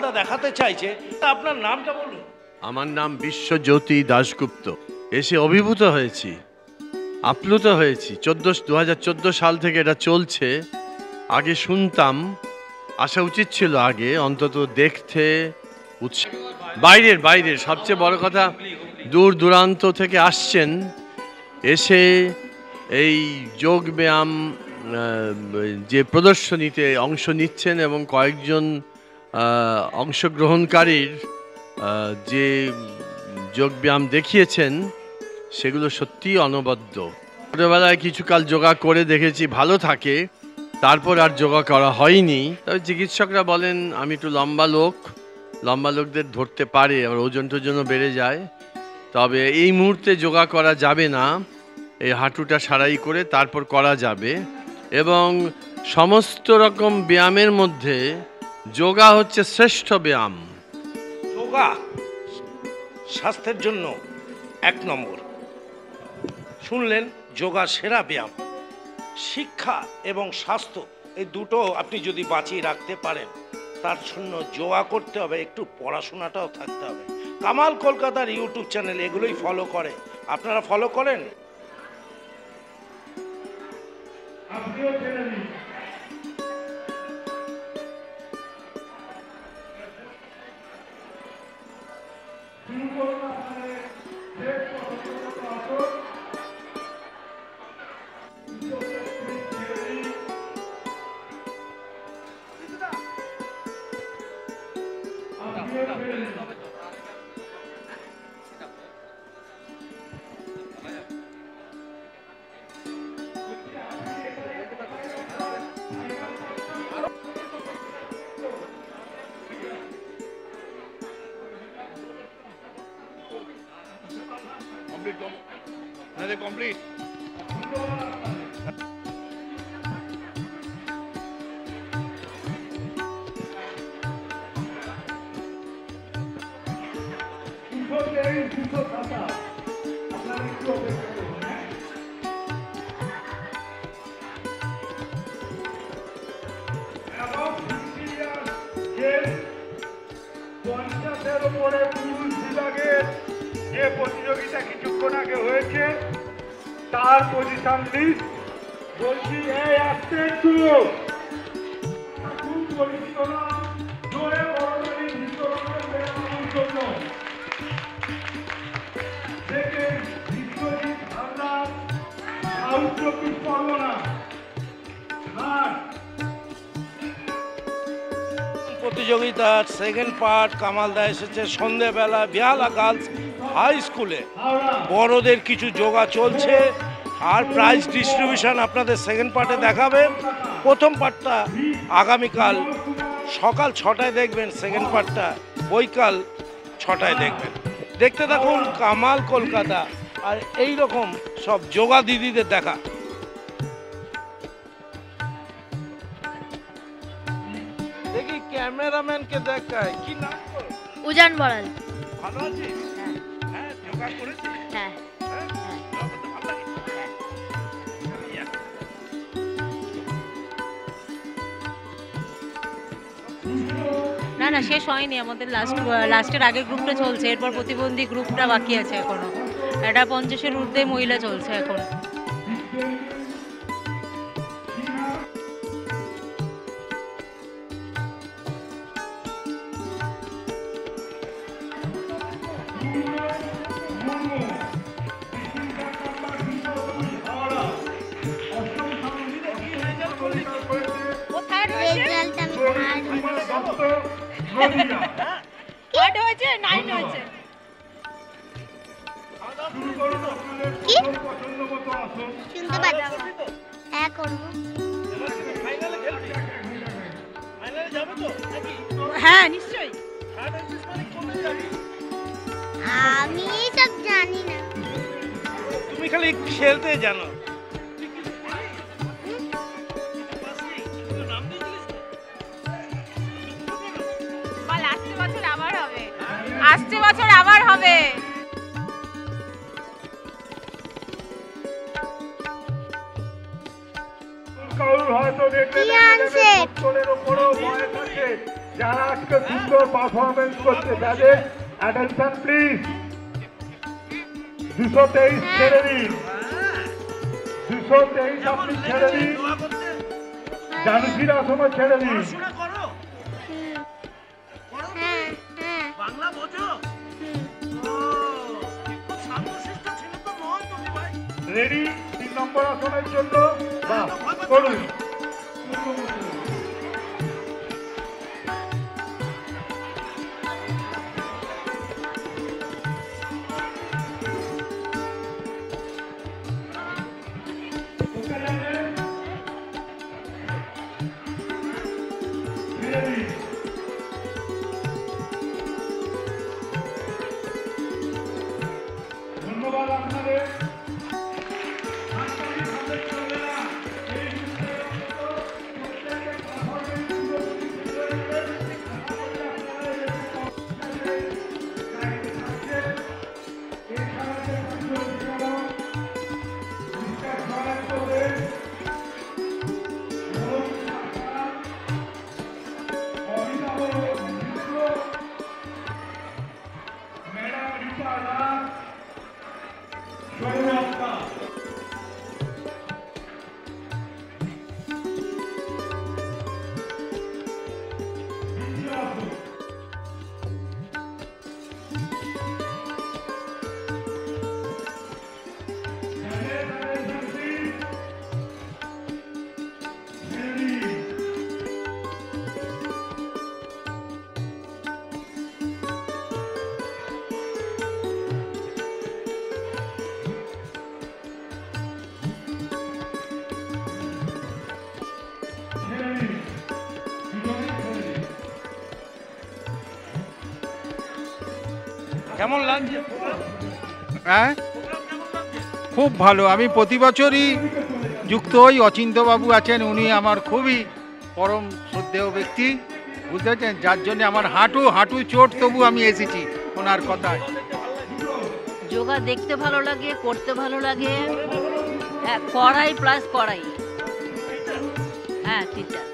কলকাতা দেখাতে চাইছে। আপনার নামটা বলুন। আমার নাম বিশ্বজ্যোতি দাশগুপ্ত। এসে অভিভূত হয়েছি, আপ্লুত হয়েছি। 2014 সাল থেকে এটা চলছে। আগে শুনতাম, আসা উচিত ছিল আগে অন্তত দেখতে। বাইরের সবচেয়ে বড় কথা, দূর দূরান্ত থেকে আসছেন, এসে এই যোগ ব্যায়াম যে প্রদর্শনীতে অংশ নিচ্ছেন এবং কয়েকজন অংশগ্রহণকারীর যে যোগব্যায়াম দেখিয়েছেন সেগুলো সত্যিই অনবদ্য। ছোটোবেলায় কিছুকাল যোগা করে দেখেছি, ভালো থাকে, তারপর আর যোগা করা হয়নি। তবে চিকিৎসকরা বলেন আমি একটু লম্বা লোকদের ধরতে পারে, আবার ওজন টোজনও বেড়ে যায়। তবে এই মুহূর্তে যোগা করা যাবে না, এই হাঁটুটা সারাই করে তারপর করা যাবে। এবং সমস্ত রকম ব্যায়ামের মধ্যে যোগা হচ্ছে শ্রেষ্ঠ ব্যায়াম। যোগা স্বাস্থ্যের জন্য 1 নম্বর। শুনলেন, যোগা সেরা ব্যায়াম। শিক্ষা এবং স্বাস্থ্য এই দুটো আপনি যদি বাঁচিয়ে রাখতে পারেন, তার জন্য যোগা করতে হবে, একটু পড়াশোনাটাও থাকতে হবে। কামাল কলকাতার ইউটিউব চ্যানেল এগুলোই ফলো করে। আপনারা ফলো করেন? Complete. যে প্রতিযোগিতা কিছুক্ষণ আগে হয়েছে তার পজিশন লিস্ট বলছি, এই আসতে একটু খুব পরিচিত না, জোরে বড়দের বিশ্বরূপের বেড়ানোর জন্য থেকে বিশ্বজিৎ হালদার, সাউথ 24 পরগনা। প্রতিযোগিতার সেকেন্ড পার্ট কামালদা এসেছে সন্ধেবেলা বেহালা গার্লস হাই স্কুলে। বড়দের কিছু যোগা চলছে আর প্রাইজ ডিস্ট্রিবিউশন আপনাদের সেকেন্ড পার্টে দেখাবে। প্রথম পার্টটা আগামীকাল সকাল 6টায় দেখবেন, সেকেন্ড পার্টটা বৈকাল 6টায় দেখবেন। দেখতে থাকুন কামাল কলকাতা আর এই রকম সব যোগা দিদিদের দেখা। দেখি ক্যামেরাম্যানকে দেখায়, কি নাম? উজান বড়াল। ভালো আছিস? হ্যাঁ, যোগা করেছিস? হ্যাঁ। না শেষ হয়নি, আমাদের লাস্টের আগের গ্রুপটা চলছে, এরপর প্রতিবন্ধী গ্রুপটা বাকি আছে এখনো। এটা 50-এর ঊর্ধ্বে মহিলা চলছে এখন। হ্যাঁ নিশ্চয়ই। আমি সব জানি না। তুমি খালি খেলতে জানো। আসছে বছর আবার হবে। কারোর হয়তো দেখলে উপরেও ভয় থাকে, যারা আজকে সুন্দর পারফরমেন্স করছে তাদের অ্যাটেনশন প্লিজ। 223 ছেড়ে দিন, 223 আপনি ছেড়ে দিন, জানুসির আসনে ছেড়ে দিন। হ্যাঁ হ্যাঁ বাংলা বোঝো? রেডি 3 নম্বর আসনের জন্য? বাহ, করুন। ধন্যবাদ আপনাদের। কেমন লাগছে? হ্যাঁ, খুব ভালো। আমি প্রতি বছরই যুক্ত হই। অচিন্ত্যবাবু আছেন, উনি আমার খুবই পরম শ্রদ্ধেয় ব্যক্তি, বুঝতে পারছেন, যার জন্য আমার হাঁটু চোট, তবু আমি এসেছি ওনার কথায়। যোগা দেখতে ভালো লাগে, করতে ভালো লাগে, করাই প্লাস করাই। হ্যাঁ, টিচার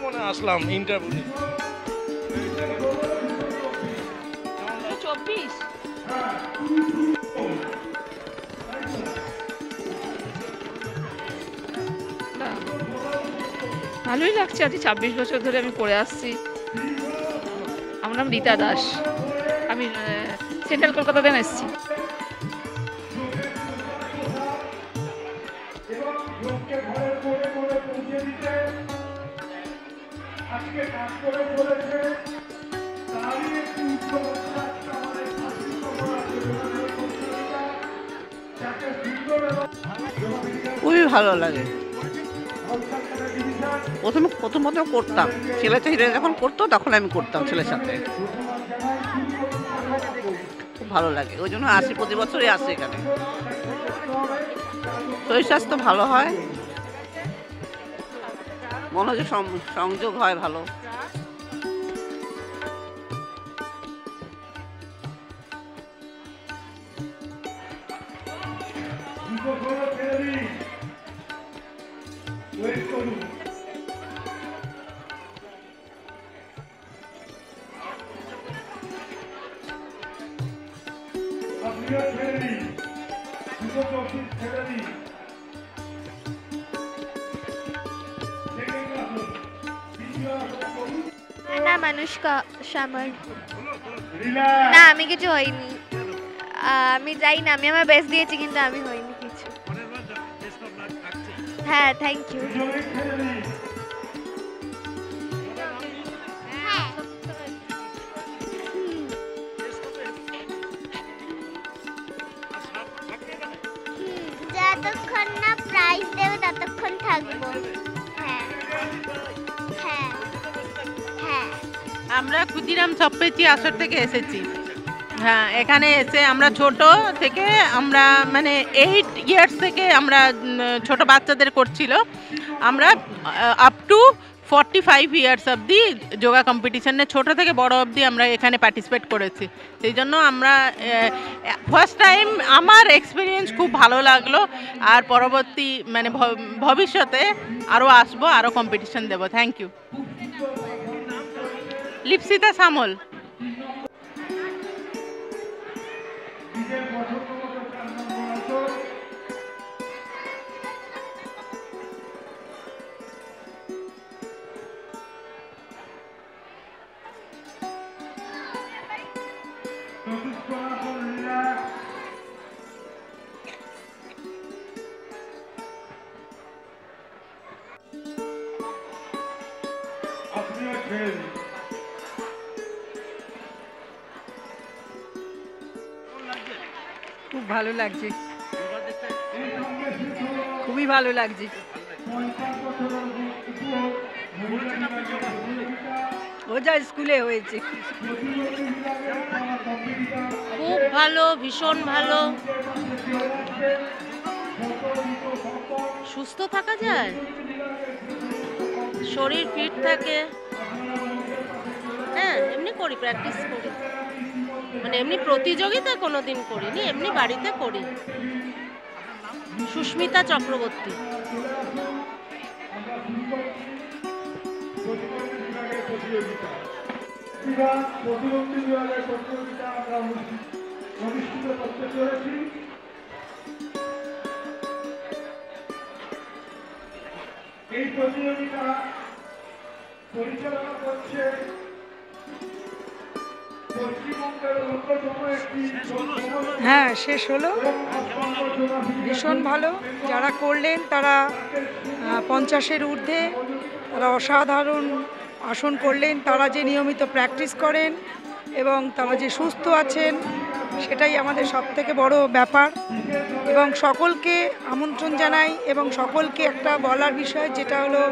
মনে আসলাম ইন্টারভিউ। 24 ভালোই লাগছে। আজ 26 বছর ধরে আমি করে আসছি। আমার নাম রীতা দাস, আমি সেন্ট্রাল কলকাতাতে এসেছি। খুবই ভালো লাগে। প্রথমত করতাম, ছেলে যখন করতো তখন আমি করতাম ছেলের সাথে। খুব ভালো লাগে, ওই জন্য আসি, প্রতি বছরই আসি এখানে। শরীর স্বাস্থ্য ভালো হয়, মনোযোগ সংযোগ হয় ভালো। না, মানুষকা সামার না, আমি কিছু হয়নি। আমি যাই না, আমি আমার বেস্ট দিয়েছি, কিন্তু আমি হয়নি কিছু। হ্যাঁ, থ্যাংক ইউ। যতক্ষণ না প্রাইজ দেবে ততক্ষণ থাকবো। হ্যাঁ হ্যাঁ হ্যাঁ। আমরা ক্ষুদিরাম সপ্পেচি আসর থেকে এসেছি। হ্যাঁ, এখানে এসে আমরা ছোট থেকে, আমরা মানে 8 ইয়ার্স থেকে আমরা ছোট বাচ্চাদের করছিল। আমরা আপ টু 45 ইয়ার্স অবধি যোগা কম্পিটিশনে ছোট থেকে বড় অবধি আমরা এখানে পার্টিসিপেট করেছি। সেই জন্য আমরা ফার্স্ট টাইম, আমার এক্সপিরিয়েন্স খুব ভালো লাগলো। আর পরবর্তী মানে ভবিষ্যতে আরও আসবো, আরও কম্পিটিশন দেবো। Thank you. লিপসিতা সামল। খুব ভালো লাগছে, খুবই ভালো লাগছে। ও যা স্কুলে হয়েছে। খুব ভালো, ভীষণ ভালো। সুস্থ থাকা যায়, শরীর ফিট থাকে। হ্যাঁ, এমনি করি, প্র্যাকটিস করি, মানে এমনি প্রতিযোগিতা কোনোদিন করিনি, এমনি বাড়িতে করি। সুস্মিতা চক্রবর্তী। এই প্রতিযোগিতা পরিচালনা করছে হ্যাঁ, শেষ হলো, ভীষণ ভালো। যারা করলেন তারা 50-এর ঊর্ধ্বে, তারা অসাধারণ আসন করলেন। তারা যে নিয়মিত প্র্যাকটিস করেন এবং তারা যে সুস্থ আছেন, সেটাই আমাদের সবথেকে বড় ব্যাপার। এবং সকলকে আমন্ত্রণ জানাই এবং সকলকে একটা বলার বিষয়, যেটা হলো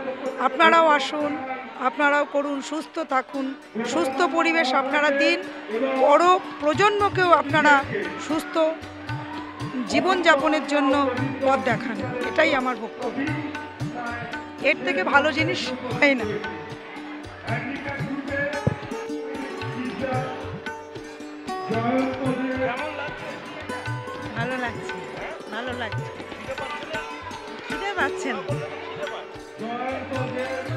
আপনারাও আসুন, আপনারাও করুন, সুস্থ থাকুন, সুস্থ পরিবেশ আপনারা দিন, বড় প্রজন্মকেও আপনারা সুস্থ জীবনযাপনের জন্য পথ দেখান। এটাই আমার বক্তব্য। এর থেকে ভালো জিনিস হয় না। ভালো লাগছে, ভালো লাগছে। খিদে পাচ্ছেন?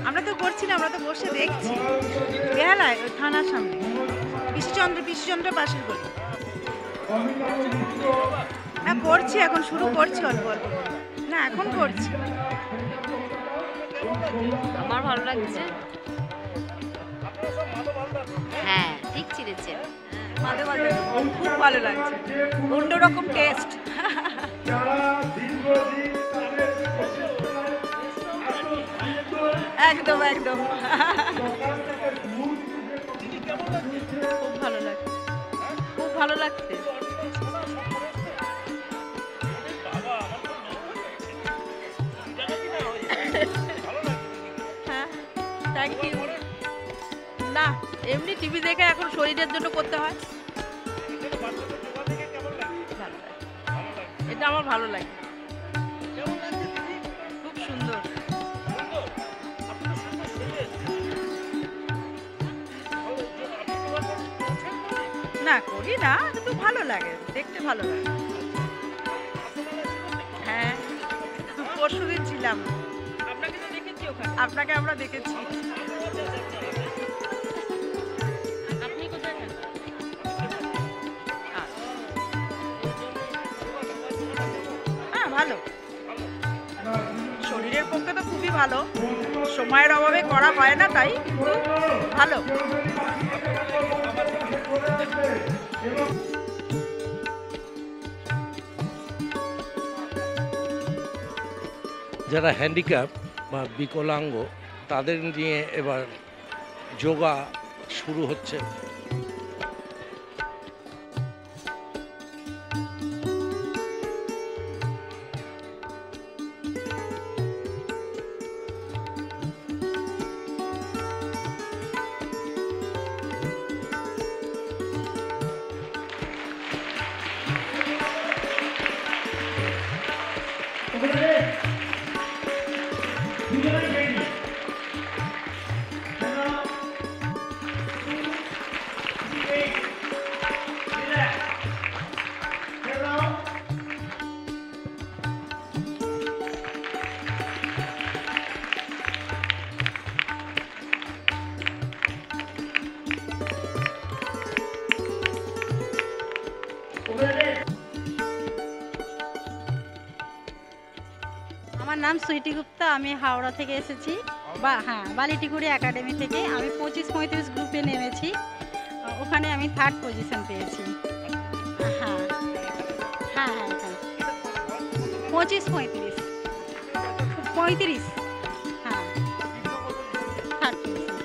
আমরা তো করছি না, আমরা তো বসে দেখছি। বেহালায়, ওই থানার সামনে, পিসিচন্দ্র পাশের গলি। হ্যাঁ, করছি, এখন শুরু করছি অল্প অল্প। না, এখন করছি। আমার ভালো লাগছে। হ্যাঁ, ঠিক চিনেছে। খুব ভালো লাগছে, অন্যরকম টেস্ট। একদম একদম, খুব ভালো লাগছে, খুব ভালো লাগছে। হ্যাঁ, থ্যাংক ইউ। না, এমনি টিভি দেখে এখন শরীরের জন্য করতে হয়। এটা আমার ভালো লাগে, খুব সুন্দর। না, করি না, কিন্তু ভালো লাগে, দেখতে ভালো লাগে। হ্যাঁ, পরশুদিন ছিলাম। আপনাকে তো দেখেছি ওখানে। আপনাকে আমরা দেখেছি। আপনি কোথায় যান? হ্যাঁ, ভালো, শরীরের পক্ষে তো খুবই ভালো। সময়ের অভাবে করা হয় না, তাই কিন্তু ভালো। যারা হ্যান্ডিক্যাপ বা বিকলাঙ্গ, তাদের নিয়ে এবার যোগা শুরু হচ্ছে। আমার নাম সুইটি গুপ্তা, আমি হাওড়া থেকে এসেছি, হ্যাঁ বালিটিকুড়ি একাডেমি থেকে। আমি 25-35 গ্রুপে নেমেছি, ওখানে আমি 3rd পজিশন পেয়েছি। হ্যাঁ হ্যাঁ হ্যাঁ এখানে 25-35 হ্যাঁ 3rd পজিশন।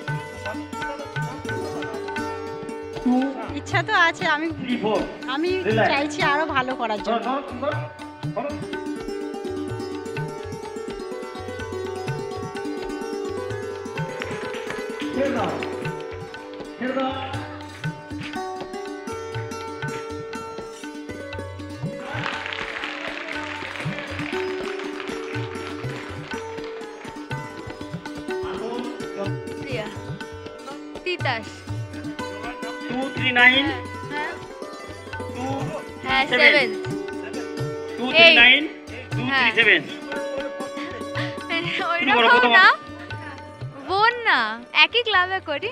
ইচ্ছা তো আছে, আমি চাইছি আরো ভালো করার জন্য। প্রিয়া তিতাস 239 হ্যাঁ 7 239 237 ওইরকম না, বোন না, একই ক্লাবে করি,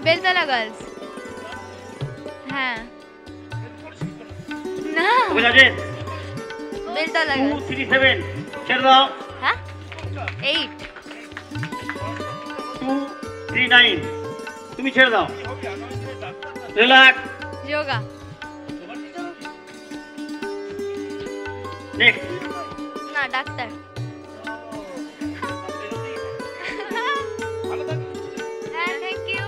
বেলতলা গার্লস। হ্যাঁ না বেলতলা গার্লস। 237 ছেড়ে দাও। হ্যাঁ 8 239 তুমি ছেড়ে দাও। রিল্যাক্স। যোগা। নেক্সট। না ডাক্তার। হ্যাঁ থ্যাংক ইউ।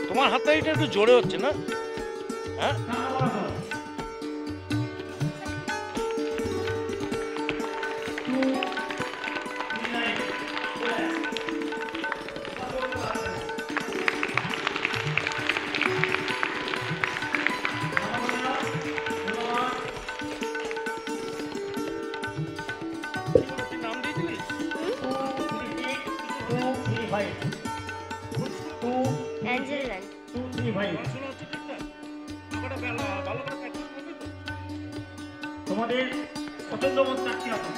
তোমার হাততালিটা একটু জোরে হচ্ছে না? হ্যাঁ তোমাদের পছন্দ মতো চাচ্ছি এখন।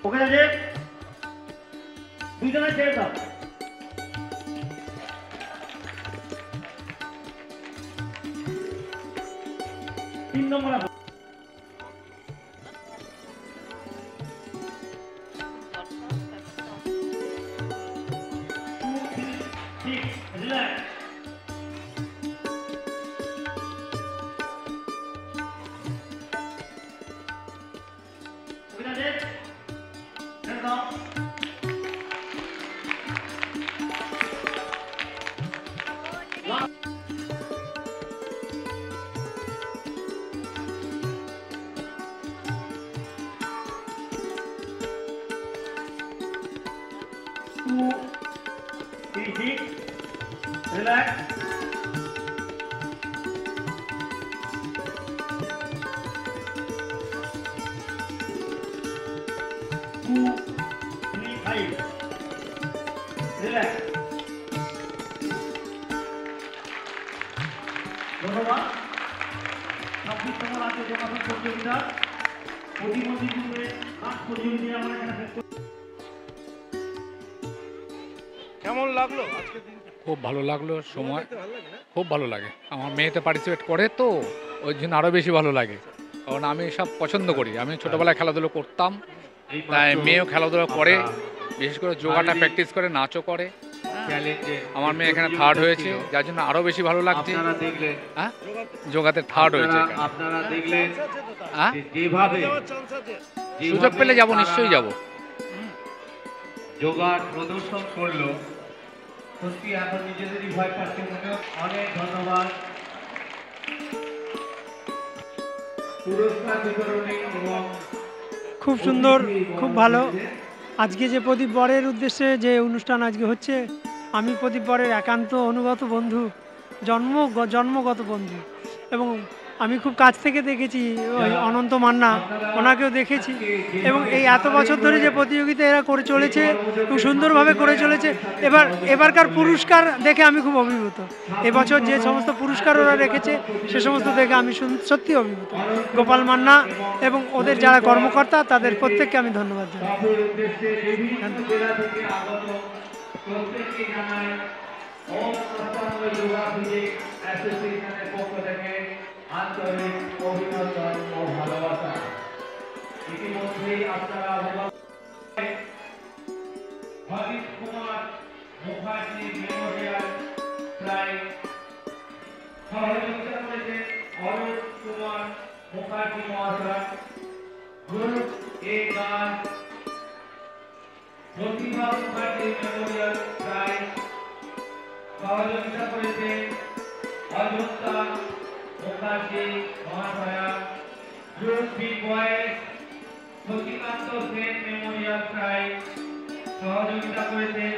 ওখানে যে দুইজনে ছেড়ে দাও। 3 নম্বর আসো। রিল্যাক্স। ওখানে যে ছেড়ে দাও। Relax. Two, three, five. Relax. ধন্যবাদ। 26তম রাজ্য যোগাসন প্রতিযোগিতা প্রতিবন্ধী গ্রুপের 8 প্রতিযোগিতা আমরা এখানে শেষ করছি। কেমন লাগলো আজকে দিন? খুব ভালো লাগলো, সময় খুব ভালো লাগে। আমার মেয়েতে পার্টিসিপেট করে তো ওই জন্য আরও বেশি ভালো লাগে, কারণ আমি সব পছন্দ করি। আমি ছোটোবেলায় খেলাধুলো করতাম, তাই মেয়েও খেলাধুলো করে, বিশেষ করে যোগাটা প্র্যাকটিস করে, নাচও করে। আমার মেয়ে এখানে থার্ড হয়েছে, যার জন্য আরো বেশি ভালো লাগছে। হ্যাঁ, যোগাতে থার্ড হয়েছে। আপনারা দেখলেন হ্যাঁ, যেভাবে সুযোগ পেলে যাব, নিশ্চয়ই যাব। যোগার প্রদর্শন করলো, সত্যি এখন নিজেদেরই ভয় পাচ্ছে মনে হয়। অনেক ধন্যবাদ। পুরস্কার বিতরণী এবং খুব সুন্দর, খুব ভালো। আজকে যে প্রদীপ বরের উদ্দেশ্যে যে অনুষ্ঠান আজকে হচ্ছে, আমি প্রদীপ বরের একান্ত অনুগত বন্ধু, জন্মগত বন্ধু, এবং আমি খুব কাছ থেকে দেখেছি ওই অনন্ত মান্না, ওনাকেও দেখেছি। এবং এই এত বছর ধরে যে প্রতিযোগিতা এরা করে চলেছে, খুব সুন্দরভাবে করে চলেছে। এবারকার পুরস্কার দেখে আমি খুব অভিভূত। এবছর যে সমস্ত পুরস্কার ওরা রেখেছে সে সমস্ত দেখে আমি সত্যি অভিভূত। গোপাল মান্না এবং ওদের যারা কর্মকর্তা, তাদের প্রত্যেককে আমি ধন্যবাদ জানাই। আন্তরিক অভিনন্দন ও ভালোবাসা। ইতিমধ্যেই আপনারা হরিশ কুমার মুখার্জি মেমোরিয়াল প্রায় সহযোগিতা করেছেন অরূপ কুমার মুখার্জি মহাশয়। গ্রুপ এ গান প্রতিভা মুখার্জি মেমোরিয়াল প্রায় সহযোগিতা করেছেন অযোধ্যা মুখার্জি মহাশয়া। Group B boys Sachikanta Sen memorial prize সহযোগিতা করেছেন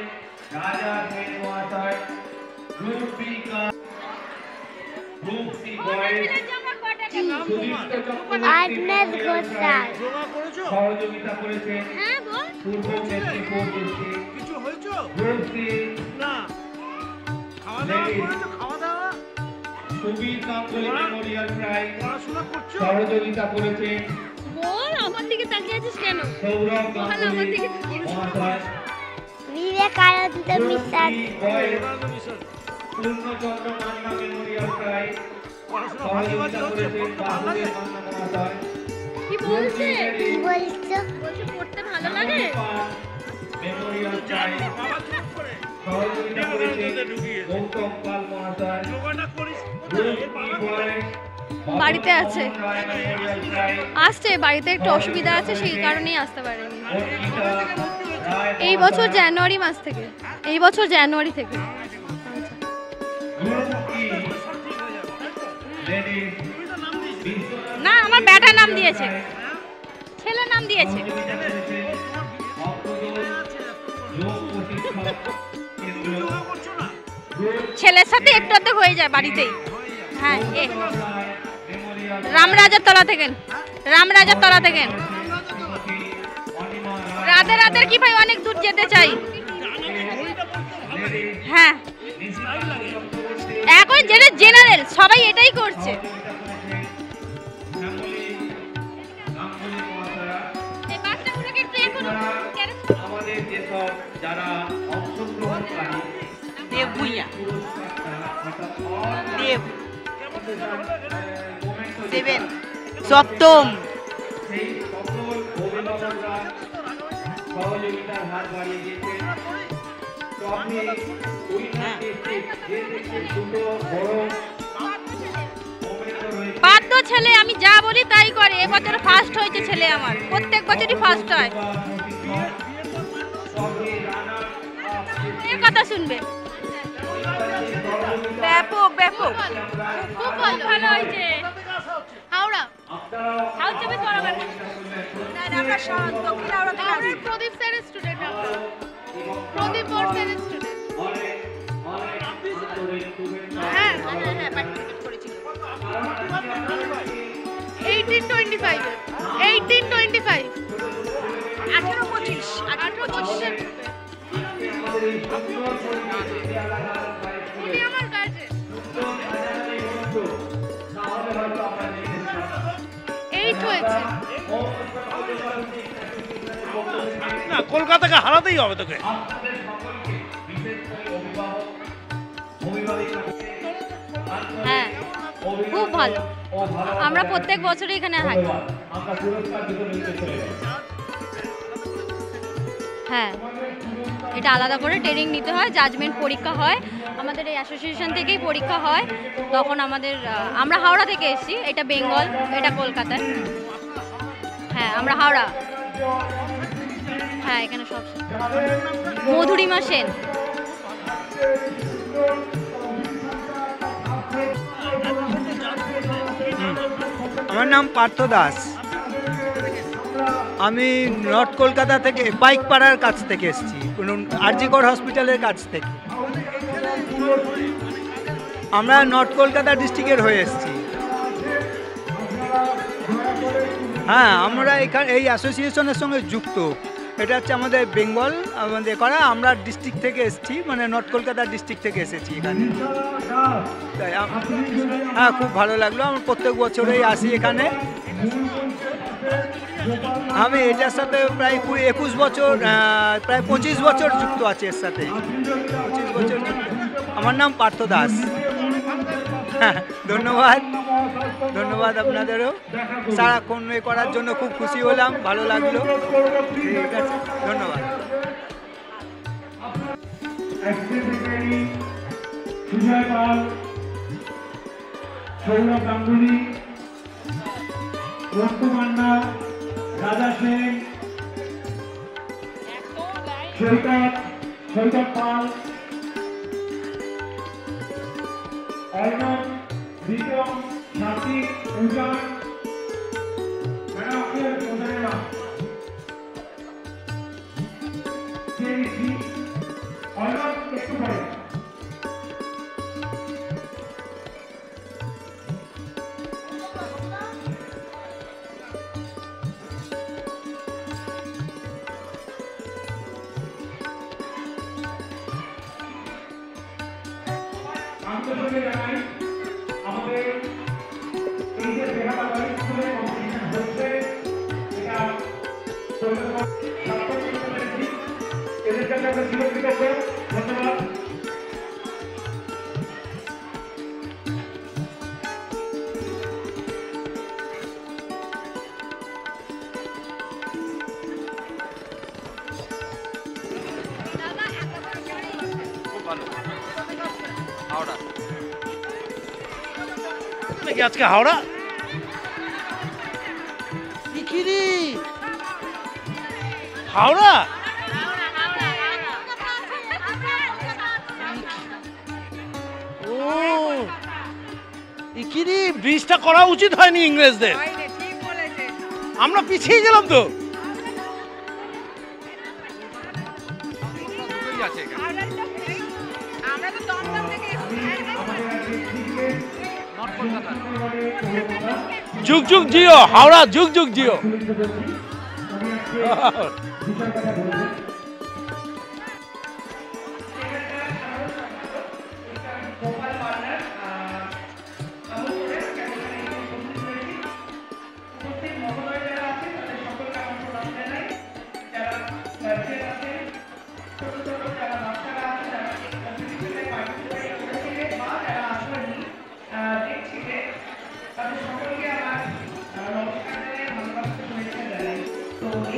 রাজা সেন মহাশয়। গ্রুপ বি বয়েজ সহযোগিতা করেছেন Purba Medinipur district. Group C Subir Ganguly memorial prize সহযোগিতা করেছেন আমার দিকে তাকিয়ে আছিস কেন? সৌরভ গাঙ্গুলি মহাশয়। বিবেকানন্দ মিশন পূর্ণচন্দ্র মান্না মেমোরিয়াল প্রাইজ সহযোগিতা করেছেন বাহুদেব মান্না মহাশয়। কি বলছে? বলছে পড়তে ভালো লাগে। মেমোরিয়াল প্রাইজ সহযোগিতা করেছেন গৌতম পাল মহাশয়। বাড়িতে আছে, আসছে বাড়িতে একটু অসুবিধা আছে, সেই কারণেই আসতে পারেনি। এই বছর জানুয়ারি মাস থেকে, এই বছর জানুয়ারি থেকে। না, আমার বেটার নাম দিয়েছে, ছেলের নাম দিয়েছে। ছেলের সাথে একটু আধটু হয়ে যায় বাড়িতেই। হ্যাঁ, রামরাজার তলা থেকে, রামরাজার তলা থেকে। রাতের কি ভাই অনেক দূর যেতে চাই। হ্যাঁ, এখন যেটা জেনারেল সবাই এটাই করছে। আমাদের যেসব যারা অংশগ্রহণকারী দেব ভুইয়া, দেব সেভেন সপ্তম, সেই সকল অভিভাবকরা সহযোগিতার হাত বাড়িয়ে দিয়েছেন। ট্রফি উইনার ডিস্ট্রিক্ট যে ডিস্ট্রিক্ট দুটো বড় বাধ্য ছেলে, আমি যা বলি তাই করে। এবছর ফার্স্ট হয়েছে ছেলে আমার, প্রত্যেক বছরই ফার্স্ট হয়। এর কথা শুনবে। ব্যাপক ব্যাপক, খুব ভালো হয়েছে। হাওড়া হাওড়া বেশ বড় ব্যাপার। আমরা দক্ষিণ হাওড়া থেকে আসছি। প্রদীপ স্যারের স্টুডেন্ট, প্রদীপ বর স্যারের স্টুডেন্ট। হ্যাঁ হ্যাঁ, পার্টিসিপেট করেছিল 1825 1825 1825 1825 উনি আমার গার্জেন। 8 হয়েছে না, কলকাতাকে হারাতেই হবে তোকে। হ্যাঁ, খুব ভালো। আমরা প্রত্যেক বছরই এখানে থাকি। হ্যাঁ, এটা আলাদা করে ট্রেনিং নিতে হয়, জাজমেন্ট পরীক্ষা হয়, আমাদের এই অ্যাসোসিয়েশন থেকেই পরীক্ষা হয়। তখন আমরা হাওড়া থেকে এসেছি, এটা বেঙ্গল, এটা কলকাতায়। হ্যাঁ, আমরা হাওড়া। হ্যাঁ, এখানে সব মধুরিমা সেন। আমার নাম পার্থ দাস। আমি নর্থ কলকাতা থেকে পাইকপাড়ার কাছ থেকে এসেছি, আরজিকর হসপিটালের কাছ থেকে। আমরা নর্থ কলকাতা ডিস্ট্রিক্টের হয়ে এসেছি। হ্যাঁ, আমরা এখানে এই অ্যাসোসিয়েশনের সঙ্গে যুক্ত। এটা হচ্ছে আমাদের বেঙ্গল আমাদের করা। আমরা ডিস্ট্রিক্ট থেকে এসেছি, মানে নর্থ কলকাতা ডিস্ট্রিক্ট থেকে এসেছি এখানে। তাই হ্যাঁ, খুব ভালো লাগলো। আমরা প্রত্যেক বছরেই আসি এখানে। আমি এটার সাথে প্রায় 21 বছর, প্রায় 25 বছর যুক্ত আছি এর সাথে। 25 বছর যুক্ত। আমার নাম পার্থ দাস। ধন্যবাদ, ধন্যবাদ আপনাদেরও। সারাক্ষণ করার জন্য খুব খুশি হলাম, ভালো লাগলো। ঠিক আছে, ধন্যবাদ। সুজয় পাল, সৌরভ গাঙ্গুলি, রন্তু মান্না, রাজা সেন, সৈকত পাল, অর্ণব, বিক্রম, সাত্বিক, উজান, ম্যাডাম আপনার কোথায় নাম অর্ণব একটু পরে। আন্তর্জাতিক জানাই আমাদের এই যে বেহালা হাই স্কুলে কম্পিটিশন হচ্ছে, এটা এদের কাছে আমরা চিরকৃতজ্ঞ। ধন্যবাদ। নাকি আজকে হাওড়া হাওড়া ও ইকিরি ব্রিজটা করা উচিত হয়নি ইংরেজদের, আমরা পিছিয়ে গেলাম তো। যুগ যুগ জিও হাওড়া, যুগ যুগ জিও।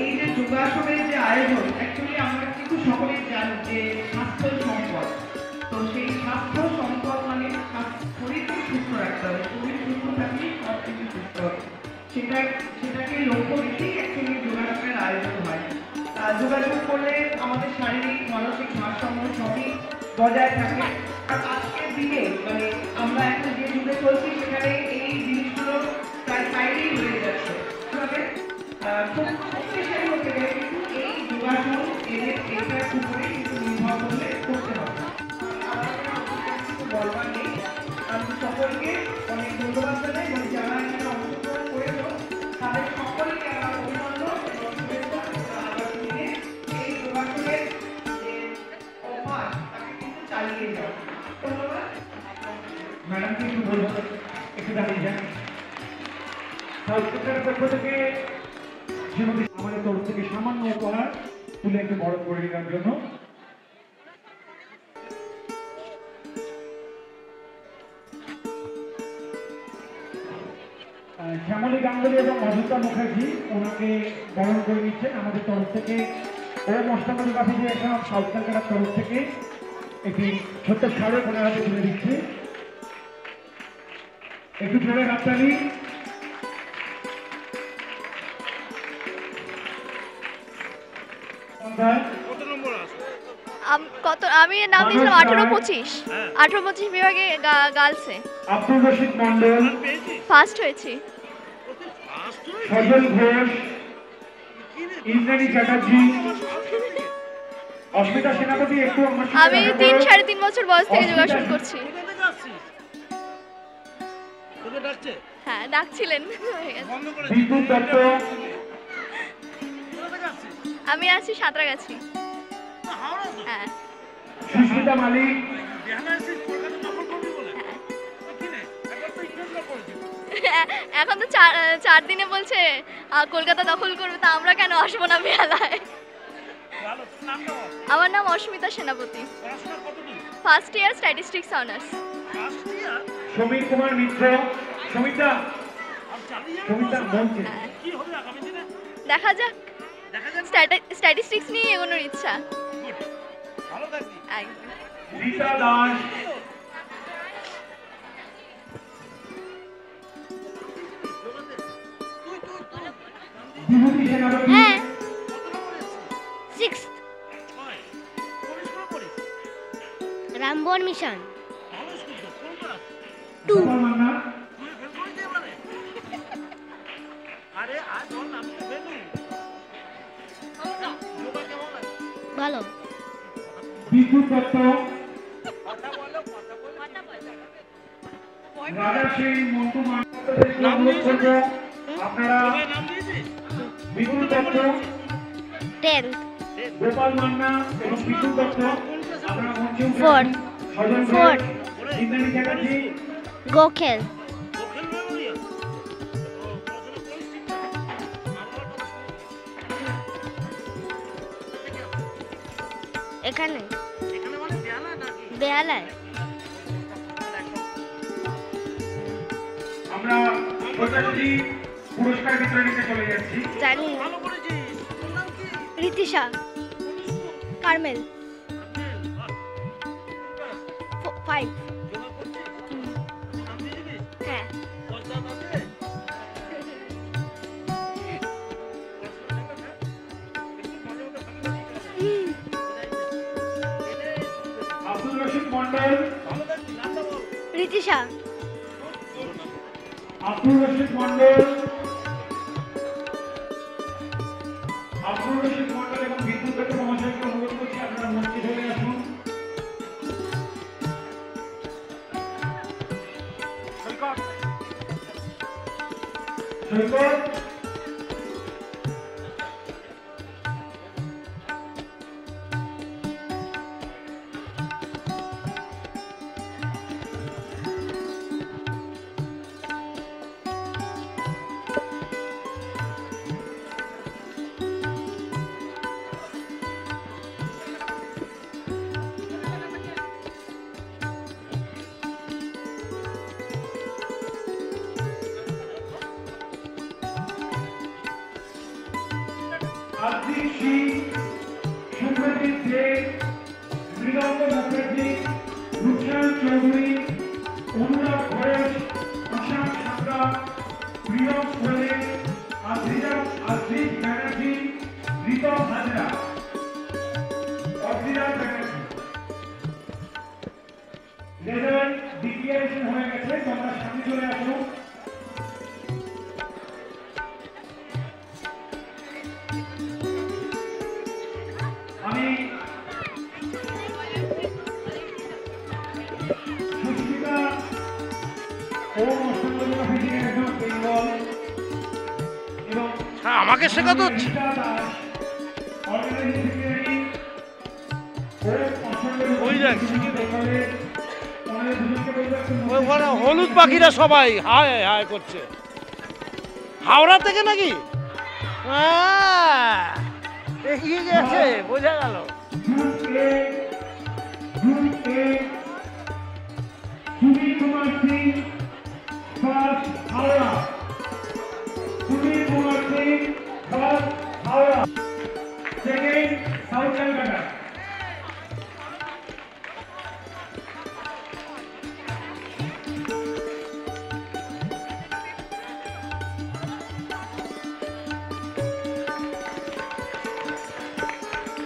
এই যে যোগাসনের যে আয়োজন, অ্যাকচুয়ালি আমরা কিন্তু সকলেই জানি যে স্বাস্থ্য সম্পদ। তো সেই স্বাস্থ্য সম্পদ মানে শরীরকে সুস্থ রাখতে হবে, শরীর সুস্থ থাকলেই সব কিছু সুস্থ হবে। সেটাকে লক্ষ্য রেখেই অ্যাকচুয়ালি যোগাসনের আয়োজন হয়। যোগাযোগ করলে আমাদের শারীরিক মানসিক ভারসাম্য সবই বজায় থাকে। আর আজকের দিনে মানে আমরা এখন যে যুগে চলছি সেখানে এই জিনিসগুলো প্রায় বাইরেই হয়ে যাচ্ছে। খুব শক্তিশালী হতে গেলে কিন্তু এই যোগাসন এটার উপরে কিন্তু নির্ভর করলে করতে হবে। বলবার নেই, আমি সকলকে অনেক ধন্যবাদ জানাই এবং যারা এখানে অংশগ্রহণ করেছ তাদের সকলকে আমার অভিনন্দন এবং শুভেচ্ছা। আগামী দিনে এই যোগাসনের যে অভ্যাস তাকে কিন্তু চালিয়ে যাও। ধন্যবাদ। ম্যাডামকে একটু বলবো, একটু দাঁড়িয়ে যান। সংস্কৃতির পক্ষ থেকে আমাদের তরফ থেকে সামান্য উপহার তুলে একটু বরণ করে নেওয়ার জন্য। শ্যামলী গাঙ্গুলি এবং অযোধ্যা মুখার্জি ওনাকে বরণ করে নিচ্ছেন আমাদের তরফ থেকে ওম অষ্টমী অ্যাসোসিয়েশন অফ সাউথ ক্যালকাটার তরফ থেকে একটি ছোট্ট ছাড়ে করে হাতে তুলে দিচ্ছে। একটু জোরে হাততালি। আমি নাম দিয়েছিলাম 18-25 18-25 বিভাগে গার্লসে। আব্দুল রশিদ মন্ডল ফার্স্ট হয়েছি। সজল ঘোষ, ইন্দ্রাণী চ্যাটার্জি, অস্মিতা সেনাপতি। একটু আমি 3-3.5 বছর বয়স থেকে যোগাসন করছি। হ্যাঁ ডাকছিলেন। আমি আছি সাঁতরাগাছি। হ্যাঁ সুস্মিতা মালিক। এখন তো 4 দিনে বলছে কলকাতা দখল করবে, তা আমরা কেন আসবো না বেহালায়? আমার নাম Asmita Senapati, first year statistics honours. Samir Kumar Mitra. Samita মঞ্চে দেখা যাক, স্ট্যাটিস্টিক্স নিয়ে এগোনোর ইচ্ছা। রীতা দাস। হ্যাঁ 6th রামবন মিশন 2। ভালো। বিদ্যুৎ দত্ত, রাজা সিং, মন্টু আপনারা বিদ্যুৎ দত্ত, 10th গোপাল মান্না এবং বিদ্যুৎ দত্ত আপনারা মঞ্চে 4th ইন্দ্রাণী চ্যাটার্জি, গোখেল। এখানে বেহালায়। আমরা প্রজাপতি পুরস্কার বিতরণীতে চলে যাচ্ছি। জানি রিতিশা কার্মেল 5। হ্যাঁ আব্দুল রশিদ মন্ডল, রিতিশা। আব্দুল রশিদ মন্ডল, এবং বিদ্যুৎ দত্ত মহাশয়কে অনুরোধ করছি আপনারা মঞ্চে চলে আসুন। সৈকত আদিক সিং, সুব্রজিৎ দে, মৃদঙ্গ মুখার্জি, রূপসান চৌধুরী, অনুরাগ ঘোষ, প্রশান্ত সাঁতরা, প্রিয়ম সোলে, আদ্রিক ব্যানার্জি, রিতম হাজরা, অদ্রিরাজ ব্যানার্জি। রেজাল্ট ডিক্লারেশন হয়ে গেছে, তোমরা সামনে চলে আসো। আমি সুস্মিতা ওম অষ্টমী অ্যাসোসিয়েশন বেঙ্গল এবং আমাকে শেখাতে হচ্ছে। ওখানে হলুদ পাখিরা সবাই হায় হায় করছে। হাওড়া থেকে নাকি? এগিয়ে গেছে, বোঝা গেল। Sunil Kumar Singh, first Howrah. Sunil Kumar Singh, first Howrah. Second south Calcutta.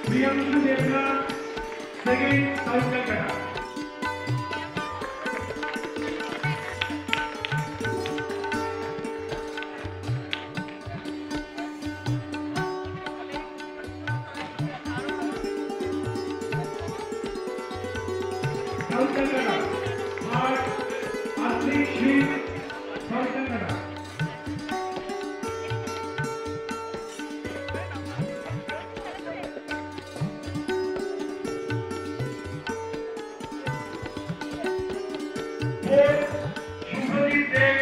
Priyanshu Debnath, second, south Calcutta. South Calcutta, third, Ashik Singh, south Calcutta. Fourth, Subhajit Deb.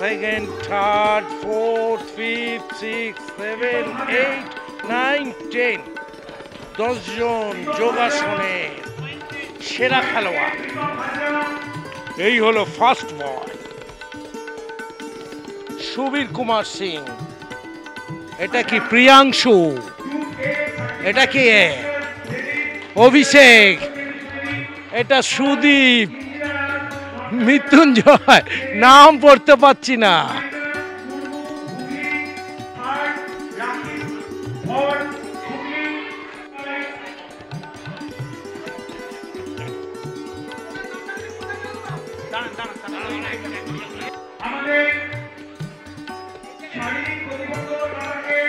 Second, third, fourth, fifth, sixth, seven, 8, 9, 10 10 জন যোগাসনে সেরা খেলোয়াড়। এই হলো ফার্স্ট বয় সুবীর কুমার সিং। এটা কি প্রিয়াংশু? এটা কি অভিষেক? এটা সুদীপ, মৃত্যুঞ্জয়, নাম পড়তে পারছি না। আমাদের শারীরিক প্রতিবন্ধকতাকে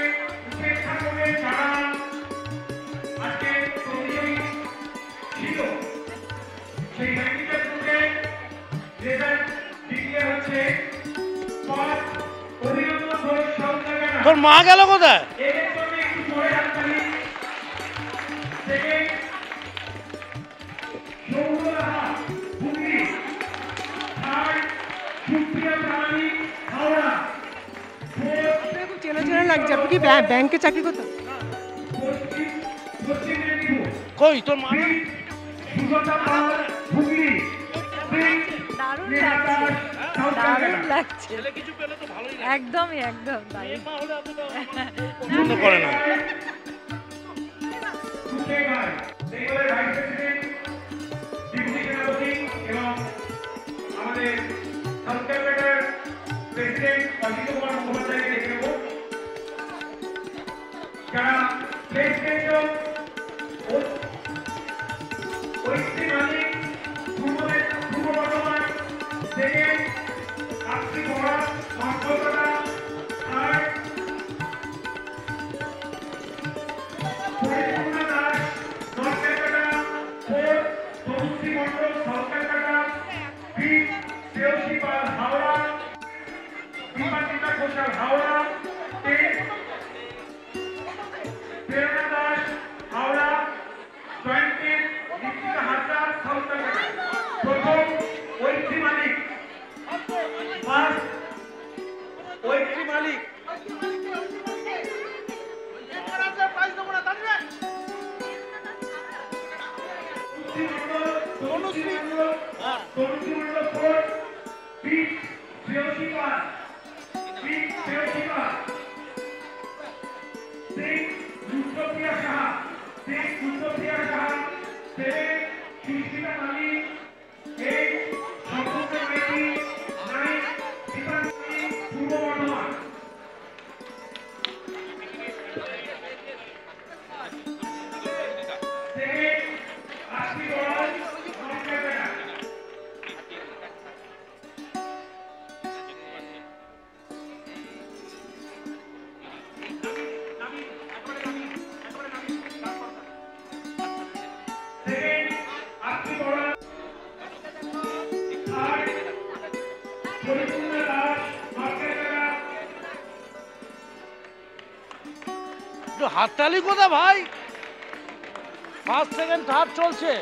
উপেক্ষা করে যারা আজকে প্রতিযোগী ছিল, সেই হ্যান্ডিক্যাপ গ্রুপে রেজাল্ট ডিক্লেয়ার হচ্ছে। অভিনন্দন ঘোষ, সাউথ ক্যালকাটা। তোর মা গেল কোথায়? এর জন্য একটু জোরে হাততালি। সেকেন্ড, সৌম্যলাহা, হুগলি। থার্ড, সুপ্রিয়া প্রামাণিক, হাওড়া। খুব চেনা চেনা লাগছে। আপনি কি ব্যাংকে চাকরি করতেন? পশ্চিম মেদিনীপুর। কই তোর মা? সুগতা পাল, হুগলি। দারুণ লাগছে। একদমই একদম পছন্দ করে না। বেঙ্গলের ভাইস প্রেসিডেন্ট ডিপুটি সেনাপতি এবং আমাদের সাউথ ক্যালকাটার প্রেসিডেন্ট অজিত কুমার মুখোপাধ্যায়কে দেখে নেব, যারা প্রেসিডেন্ট ঐশ্রী মালিক, পূর্ব Bardhaman. Second, Atri Bara, north Kolkata. Third, Paripurna Das, north Calcutta. Fourth, Tanushree Mondal, south Calcutta. Fifth, Shreyasi Pal, Howrah. Dipanwita Ghoshal, Howrah. Tenth, Prerana Das, একটু হাততালি কোথা ভাই? ফার্স্ট সেকেন্ড থার্ড চলছে।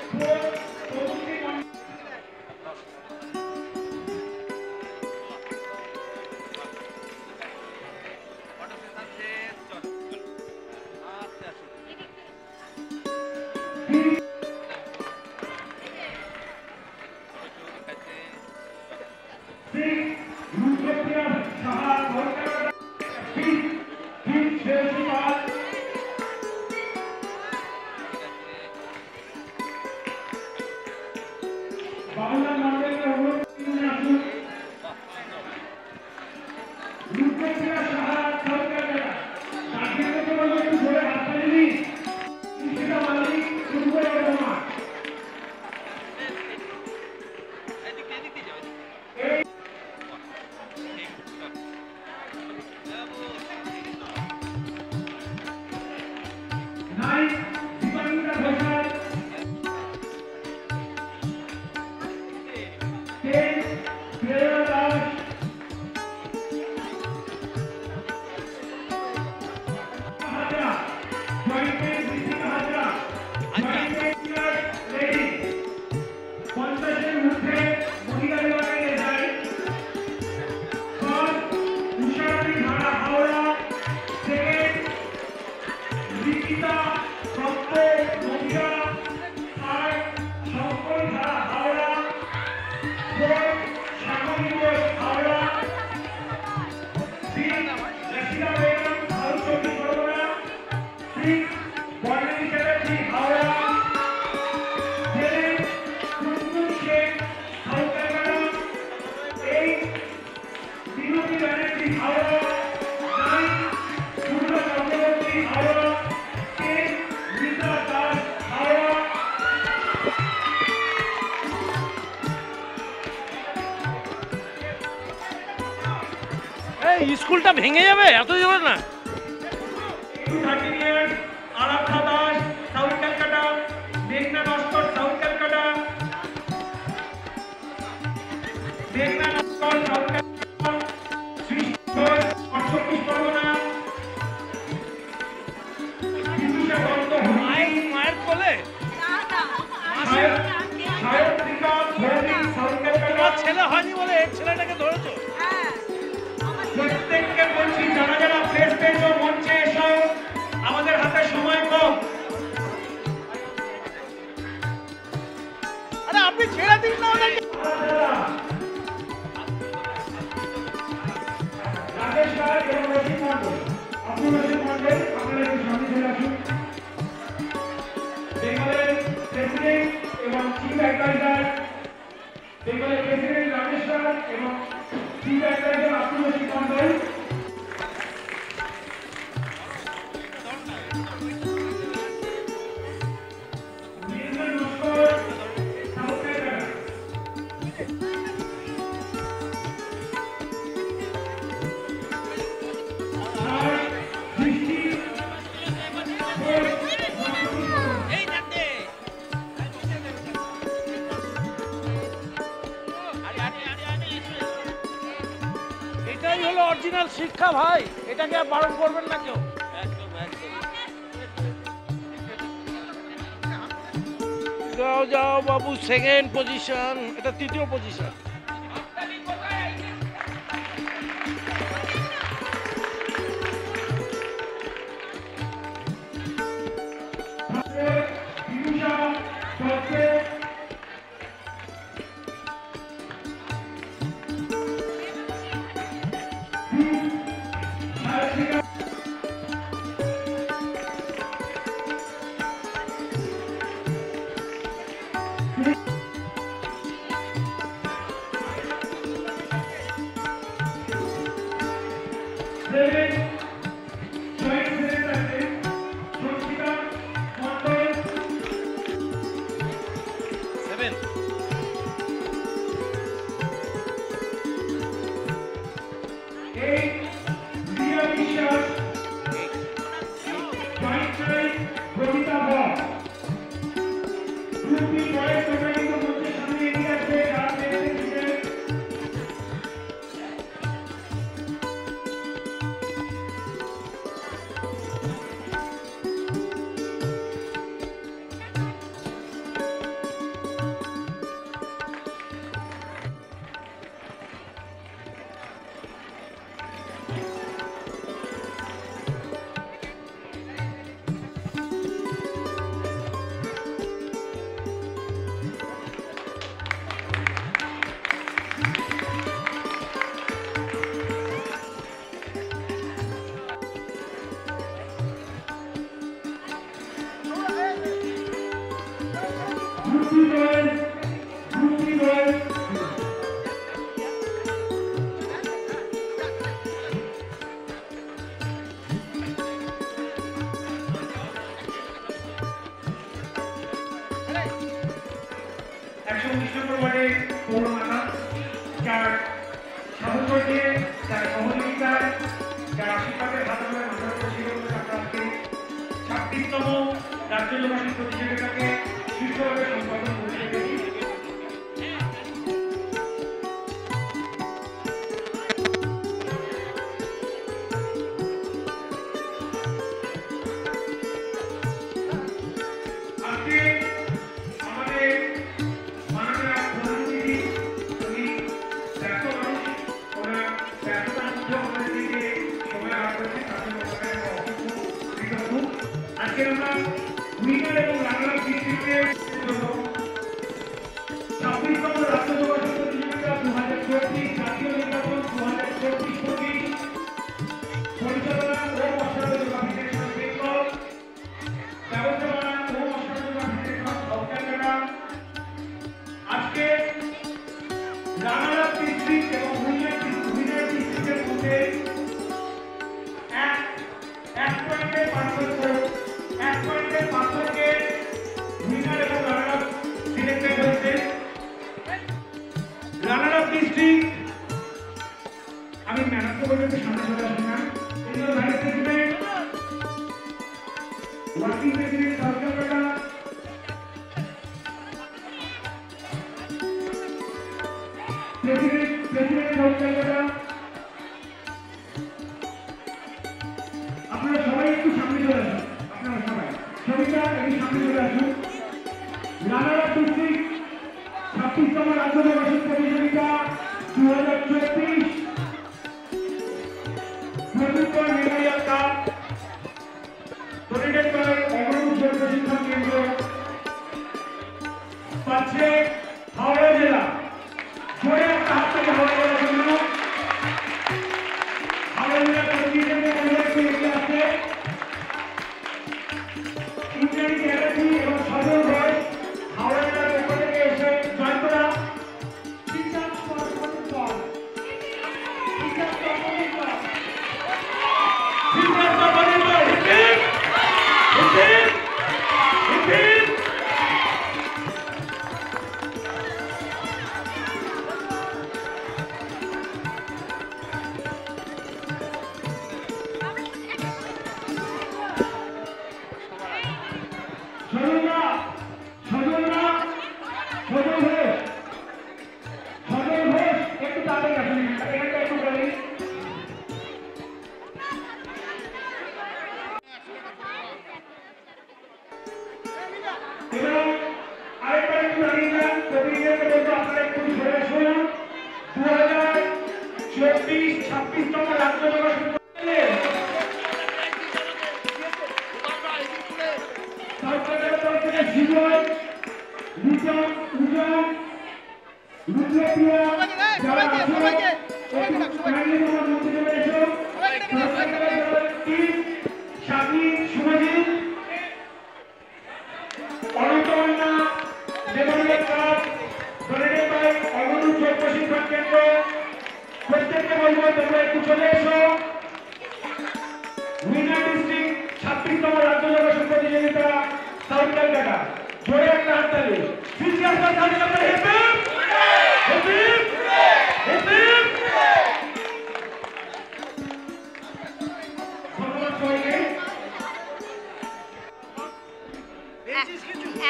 স্কুলটা ভেঙে যাবে এত জোরে না। আরাধ্যা দাস সাউথ ক্যালকাটা, মেঘনা নস্কর সাউথ ক্যালকাটা, মেঘনা নস্কর সাউথ ক্যালকাটা, সৃষ্টি ঘোষ 48 পরগনা, বিদুষা দত্ত মায়ের কোলে সায়ত্রিকা ধরণী সাউথ ক্যালকাটা। ছেলে হয়নি বলে এক ছেলেটাকে ধরেছো। প্রত্যেককে বলছি যারা যারা প্রেস পেয়েছো মঞ্চে এসো, আমাদের হাতে সময় কম। আরে আপনি ছেড়ে দিন না ওদেরকে। রাকেশ রায় এবং রশিদ মন্ডল, আব্দুল রশিদ মন্ডল, আপনারা একটু সামনে চলে আসুন। বেঙ্গলের প্রেসিডেন্ট এবং চিফ অ্যাডভাইজার, বেঙ্গলের প্রেসিডেন্ট রাকেশ রায় এবং চিফ অ্যাডভাইজার আব্দুল রশিদ মন্ডল। এটাই হলো অরিজিনাল শিক্ষা ভাই, এটাকে আর বারণ করবেন না কেউ। যাও যাও বাবু, সেকেন্ড পজিশন, এটা তৃতীয় পজিশন। গ্রুপটি পরে তোমরা কিন্তু মঞ্চের সামনে এগিয়ে আসবে যারা পেয়েছে।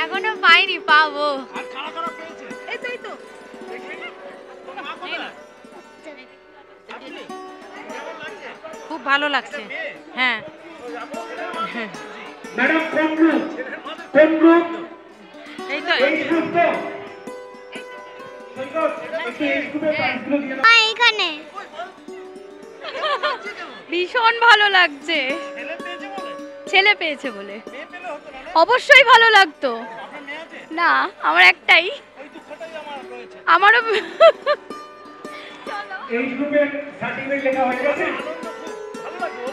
এখনো পাই পাইনি, পাবো। এই তো খুব ভালো লাগছে। হ্যাঁ ম্যাডাম কোন গ্রুপ? কোন গ্রুপ? এই তো এই গ্রুপ তো একটু এই গ্রুপের প্রাইজগুলো দিয়ে দাও। এখানে ভীষণ ভালো লাগছে। ছেলে পেয়েছে বলে অবশ্যই ভালো লাগতো। না, আমার একটাই। আমারও এই গ্রুপের সার্টিফিকেট লেখা হয়ে গেছে।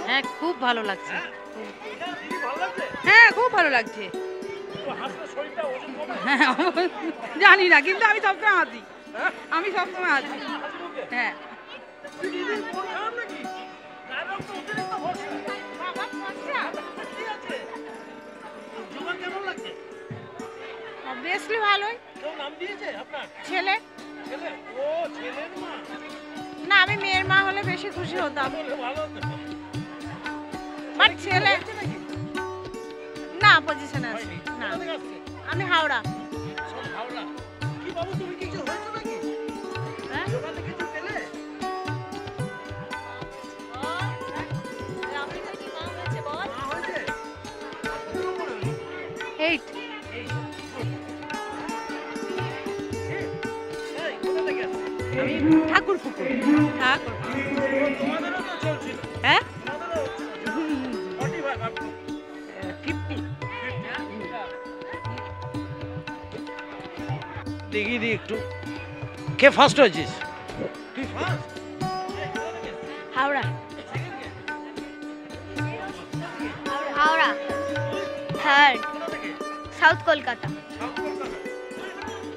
হ্যাঁ খুব ভালো লাগছে। হ্যাঁ খুব ভালো লাগছে। জানি না, কিন্তু আমি সবসময় হাসি। আমি সবসময় হাসি। হ্যাঁ অবভিয়াসলি ভালোই। ছেলে না, আমি মেয়ের মা হলে বেশি খুশি হতাম। বাট ছেলে না, পজিশনে আছে না। আমি হাওড়া। এইট। আমি ঠাকুর পুকুর। ঠাকুর হ্যাঁ 50। দেখিয়ে দিই একটু, কে ফার্স্ট হয়েছিস? তুই first? Howrah. Howrah. Third south Kolkata.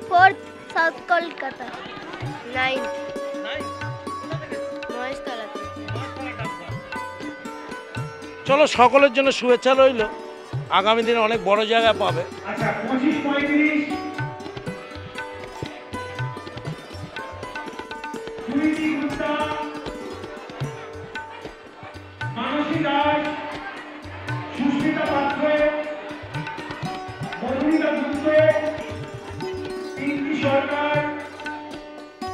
Fourth south Kolkata. Ninth Maheshtala. চলো, সকলের জন্য শুভেচ্ছা রইল। আগামী দিনে অনেক বড় জায়গায় পাবে। আচ্ছা 25-35 সুনীতি গুপ্তা, মানসী Das, Susmita Patra, Madhumita Gupta, Pinki Sarkar,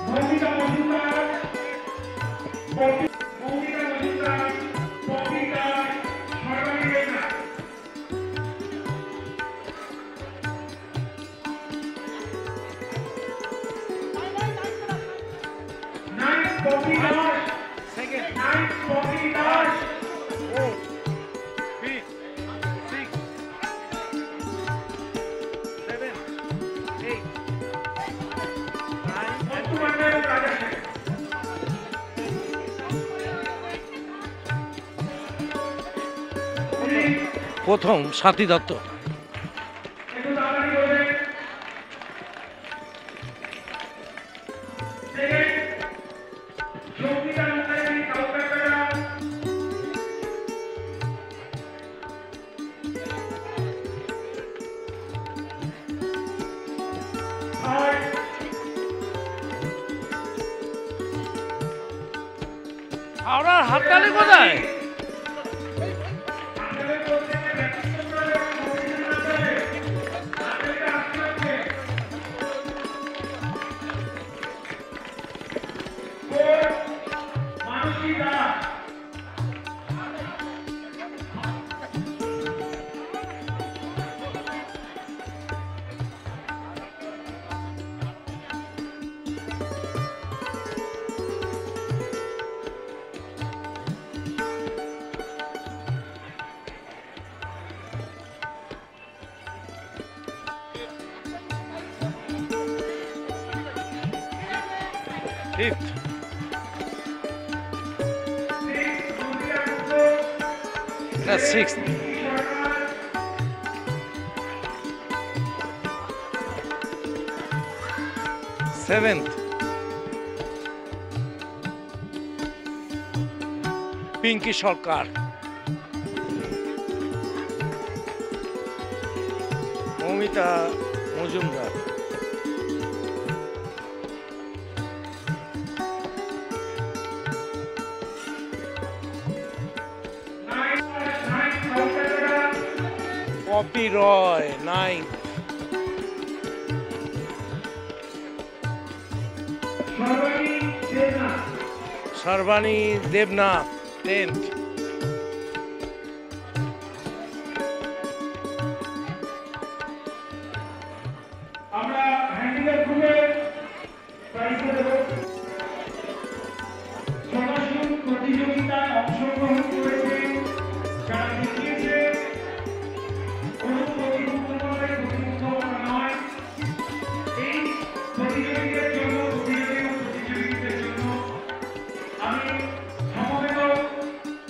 Moumita Majumdar, Moumita Majumdar, Popy Das, Sarbani Debnath. Poppy Dash. Second. 9 Poppy Dash. 4, 5, 6, 7, 8, 9. প্রথম সাথী দত্ত। হাওড়ার হাততালি কোথায়? Fifth. That's sixth. Seventh. Pinky Sarkar. Moumita Mojumdar. Poppy Roy, 9th. Sarbani Debnath 10th। আমরা হ্যান্ডিক্যাপ গ্রুপের প্রাইজ দেব। সমাজসেবা প্রতিযোগিতায় অংশগ্রহণ করেছে যারা দেখিয়েছে কোনো প্রতিবন্ধকতায় প্রতিবন্ধকতা নয়। এই প্রতিযোগিতার জন্য প্রতিযোগিতার জন্য আমি সমবেত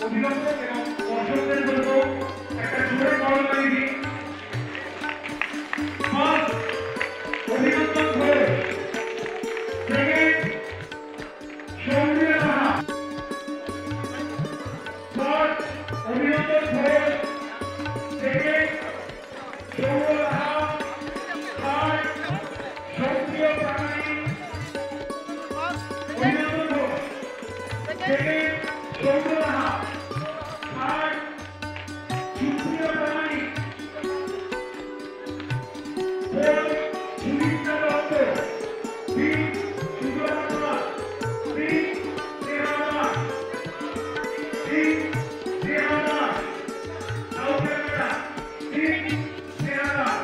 অভিভাবক এবং দর্শকদের বলবো একটা জোরে করতালি দিই। First Abhinandan Ghosh, second Soumya Raha, third Abhinandan Ghosh, second Soumya Raha, third Soupriyo Pramanik. Abhinandan Ghosh, second Soumya Raha, third Supriyo Pramanik, fourth Sumitra Dutta, fifth Sujoy Kumar, sixth Sneha Das, sixth Sneha Das, south camera, sixth Sneha Das.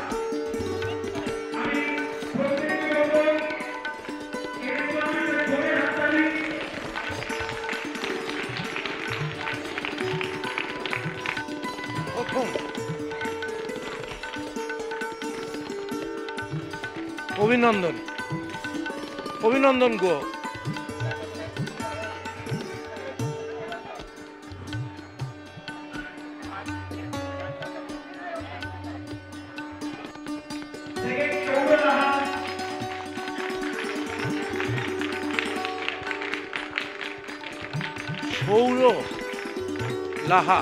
আমি প্রত্যেককে বলবো এরকম আমাদের জোরে হাততালি। প্রথম অভিনন্দন, অভিনন্দন গো। সেকেন্ড সৌম্য রাহা, সৌর লাহা,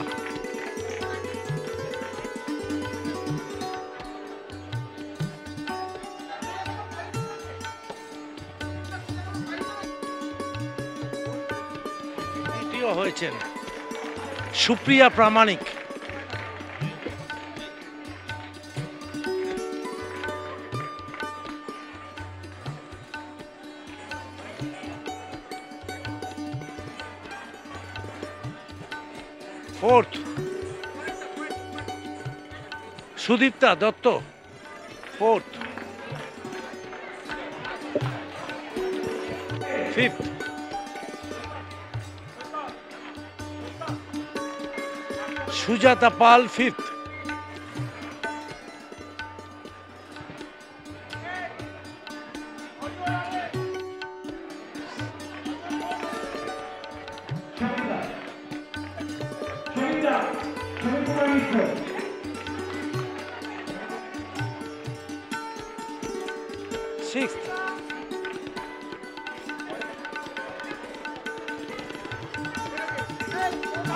দ্বিতীয় হয়েছেন Supriya Pramanik. Fourth Sudipta Dutta, fourth. Fifth Sujata Pal, fifth. Samita Samita Mishra, sixth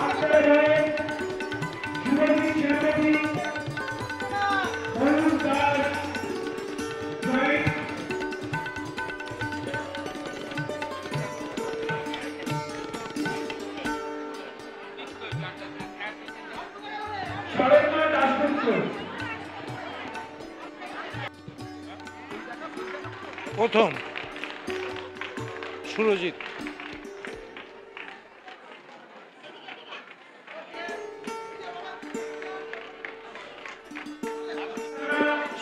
আটটা রয়ে শুভজিৎ সেনাপতি, মনোজ দাস, জয় শরৎমা দাশগুপ্ত। প্রথম Surajit,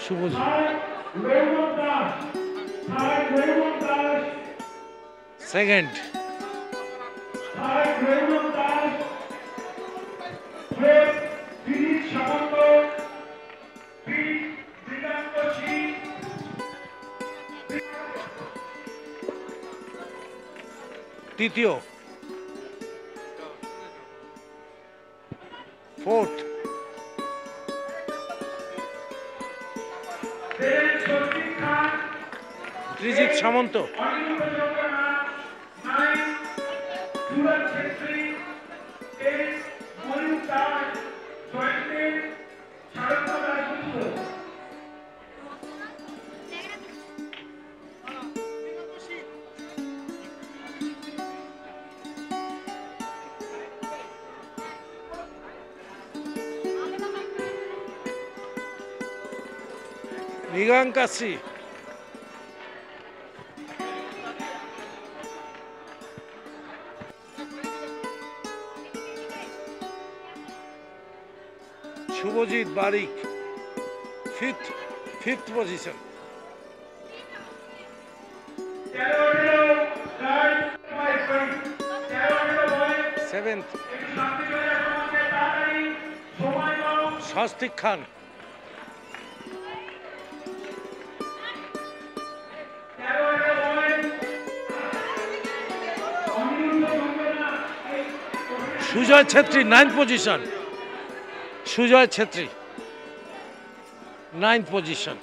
Subhajit, Rounak Das, third Rounak Das, second third Rounak Das, fourth Dilip Samanta, fifth Diganta Singh, তৃতীয় fourth Swastik Khan, Trijit Samanta, Anirudhha Chandranath, nine Suraj Chhetri, eight Mayur Das, Jayantin Sharada Dasgupta. Mrigankashree, Subhajit Barik fifth position. Seventh Swastik Khan. Sujoy Chhetri 9th position. Sujoy Chhetri 9th position.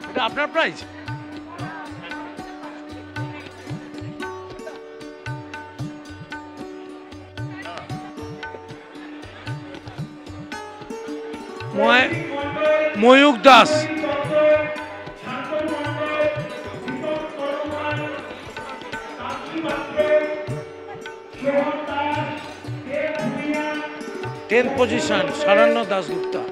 এটা আপনার prize? Mayukh Das. Tenth position Saranya Dasgupta.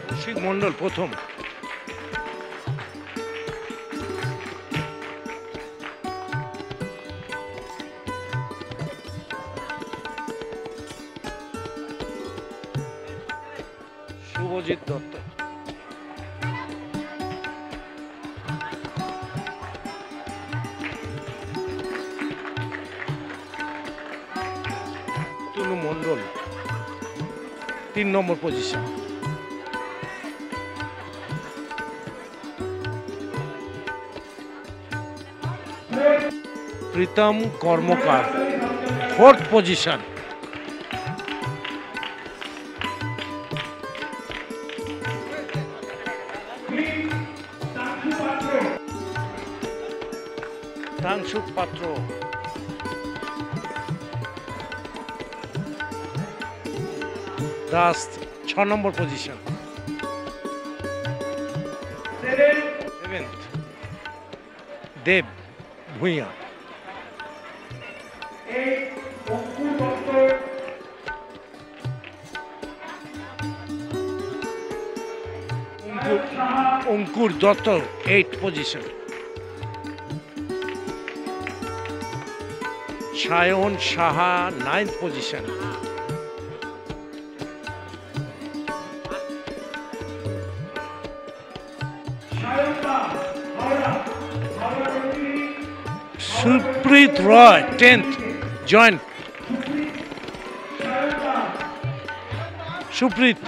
Koushik Mondal প্রথম। শুভজিৎ দত্ত। টুনু মন্ডল 3 নম্বর position. Pritam Karmakar 4th position. Tangshuk Patra Das 6 নম্বর position. 7th Dev Bhuiyan. Ankur Dutta 8th position. Sayan Saha 9th position. Supreet Roy 10th joint. Supreet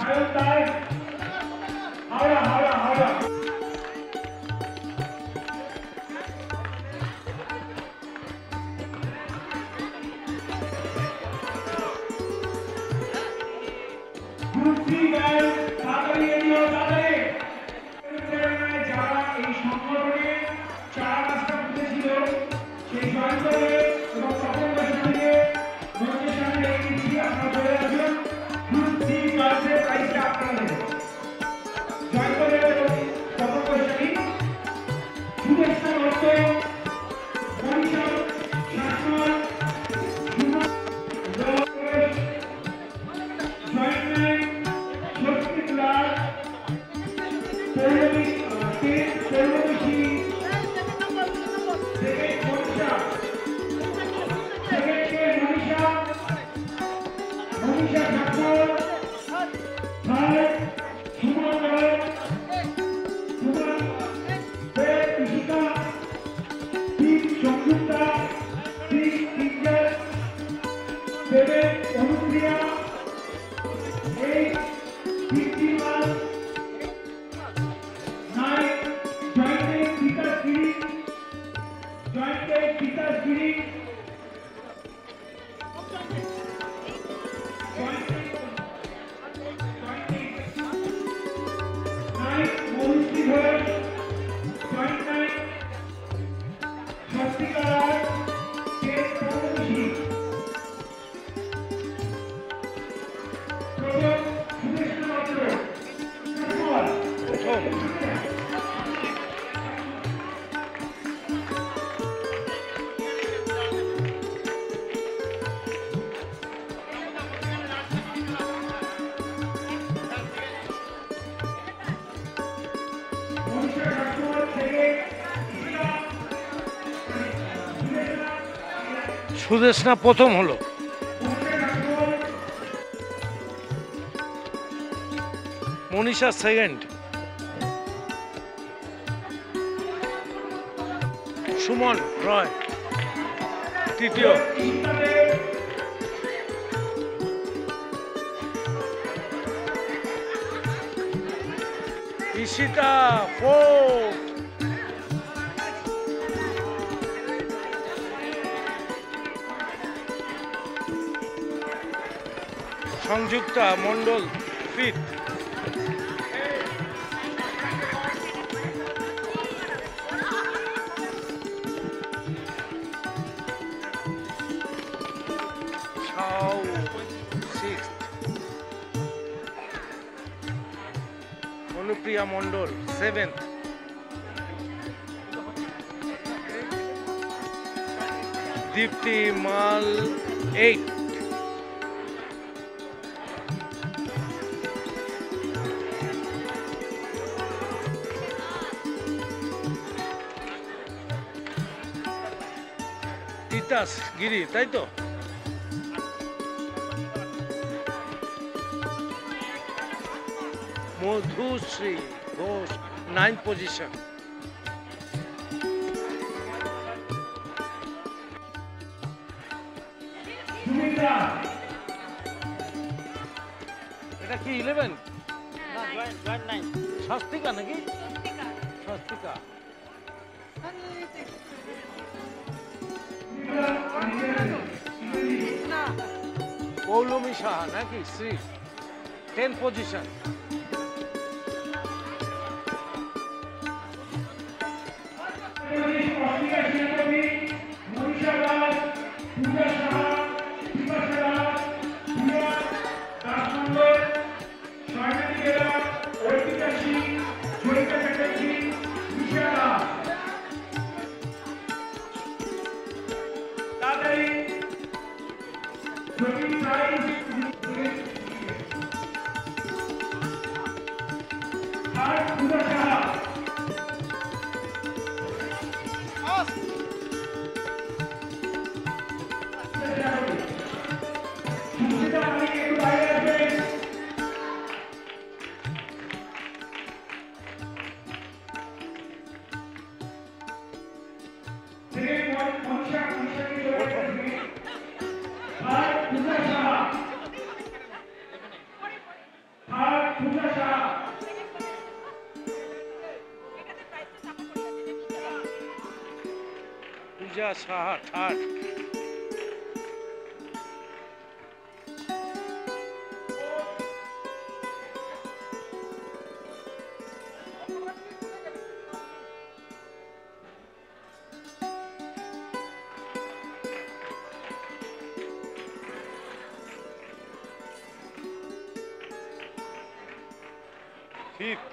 Sudeshna প্রথম হলো। মনীষা সেকেন্ড, সুমন রয় তৃতীয়, Ishita fourth, Sanjukta Mondal fifth, Sau sixth, Anupriya Mondal seventh, Dipti Mal eight, Titas Giri, তাই তো? Madhushree Ghosh ninth position. এটা কি 11? স্বস্তিকা নাকি? স্বস্তিকা। পৌলমী সাহা নাকি শ্রী 10th পজিশন। পূজা সাহা থার্ড। ফিফথ।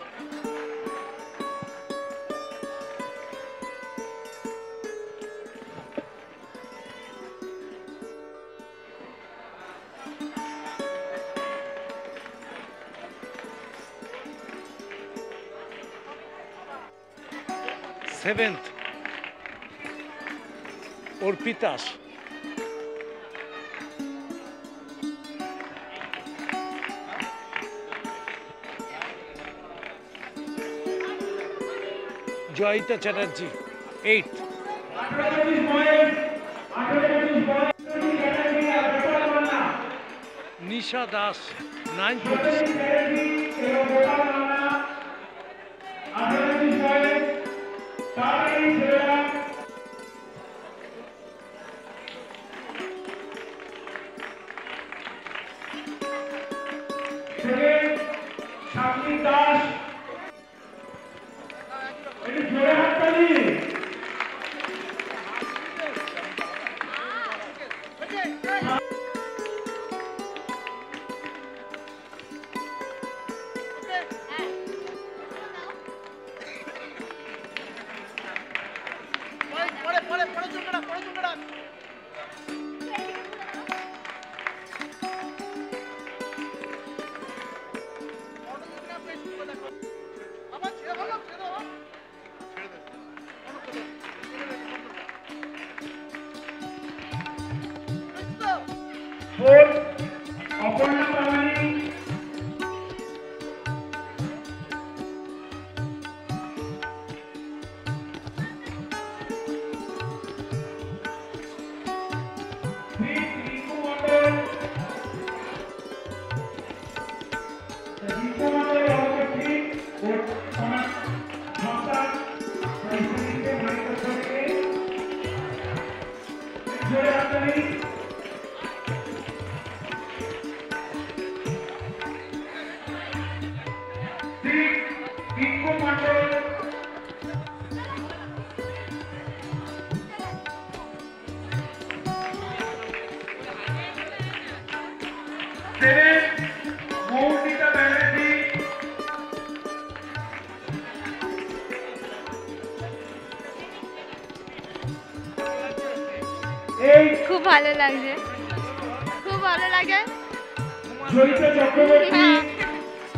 সেভেন্থ অর্পিতাস। Jayita Chatterjee eight. Nisha Das ninth position. Aparna Pramanik খুব ভালো লাগছে, খুব ভালো লাগে। হ্যাঁ,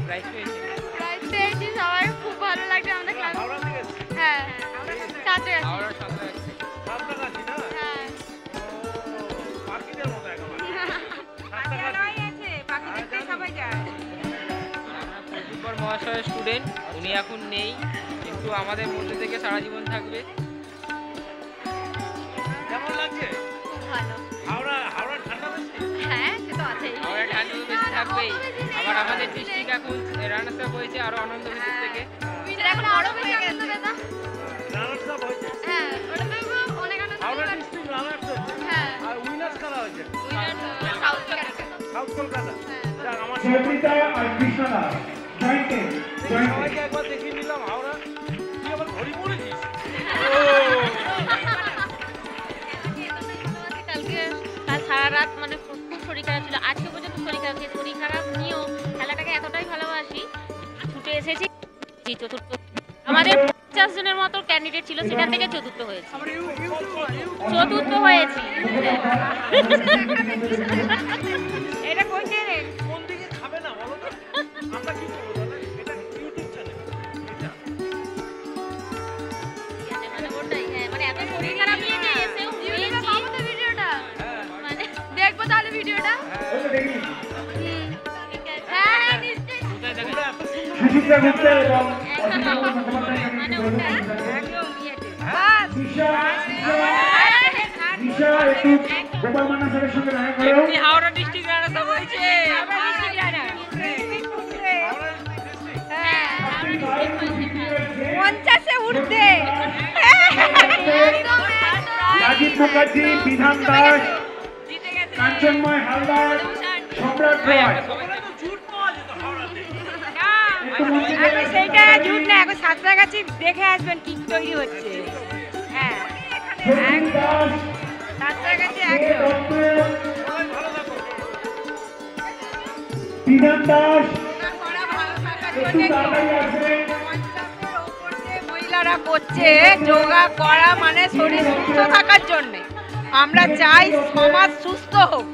প্রাইজ পেয়েছি, সবাই খুব ভালো লাগছে। আমাদের ক্লাস, হ্যাঁ, সাথে আছি। হ্যাঁ, মহাশয়ের স্টুডেন্ট, উনি এখন নেই, কিন্তু আমাদের মধ্যে থেকে সারা জীবন থাকবে। কেমন লাগছে? খুব ভালো। হাওড়া ঠান্ডা বেশি? হ্যাঁ, সে তো আছেই। হাওড়া ঠান্ডা তো বেশি থাকবেই। আবার আমাদের ডিস্ট্রিক্ট এখন রানার্স আপ হয়েছে আরো আনন্দ বেশি থেকে। সেটা এখন আরো বেশি আনন্দ পেতাম। রানার্স আপ হয়েছে? হ্যাঁ, ওটা তো অনেক আনন্দ। হাওড়া ডিস্ট্রিক্ট রানার্স হয়েছে? হ্যাঁ। আর উইনার্স কারা হয়েছে? সাউথ কলকাতা। সাউথ কলকাতা। যাক, আমার সবিতা আর কৃষ্ণদা জয়েন্টে সবাইকে একবার দেখিয়ে নিলাম হাওড়া। তুই আবার ঘড়ি পড়েছিস? কাল সারা রাত মানে খুব শরীর খারাপ ছিল, আজকে পর্যন্ত শরীর খারাপ ছিল। শরীর খারাপ নিয়েও খেলাটাকে এতটাই ভালোবাসি, ছুটে এসেছি। চতুর্থ, আমাদের 50 জনের মতো ক্যান্ডিডেট ছিল, সেখান থেকে চতুর্থ হয়েছি। চতুর্থ হয়েছি। এটা কই চ্যানেল? কোন দিকে খাবে না বলো তো? আমরা কি করবো তাহলে? এটা ইউটিউব চ্যানেল। মানে ওটাই, হ্যাঁ, মানে এত শরীর খারাপ নিয়ে যে এসেও ইউটিউবে পাবো তো ভিডিওটা? মানে দেখবো তাহলে ভিডিওটা? হ্যাঁ, নিশ্চয়ই। সুচিত্রা গুপ্ত এবং মানে ওটা একদম ইয়েতে। দিশা একটু গোপাল মান্না স্যারের সঙ্গে দেখা করো। হাওড়া ডিস্ট্রিক্ট রানার্স আপ হয়েছে। পঞ্চাশে উঠতে রাজীব মুখার্জি, বিধান দাস, কাঞ্চনময় হালদার, সম্রাট রয়। সেইটা জুট না, এখন সাঁতরাগাছি দেখে আসবেন কি তৈরি হচ্ছে। হ্যাঁ, সাঁতরাগাছি একদম। বিধান দাস একটু তাড়াতাড়ি আসবেন। মহিলারা করছে যোগা করা মানে শরীর সুস্থ থাকার জন্য। আমরা চাই সমাজ সুস্থ হোক,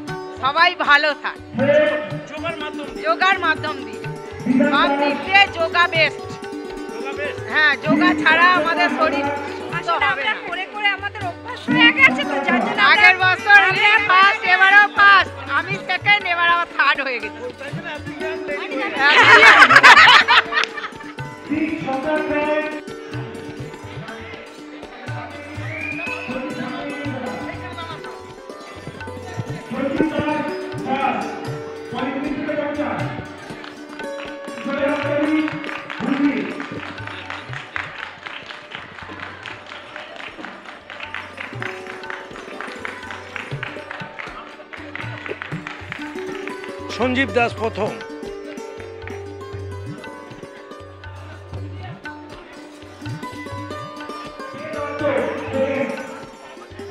সবাই ভালো থাক। যোগার মাধ্যম দিয়ে সব দিক দিয়ে যোগা বেস্ট। হ্যাঁ, যোগা ছাড়া আমাদের শরীর সুস্থ হবে না। করে করে আমাদের অভ্যাস হয়ে গেছে তো, যার জন্য আগের বছর ফার্স্ট, এবারও ফার্স্ট, আমি সেকেন্ড, এবার আবার থার্ড হয়ে গেছি। সঞ্জীব দাস প্রথম।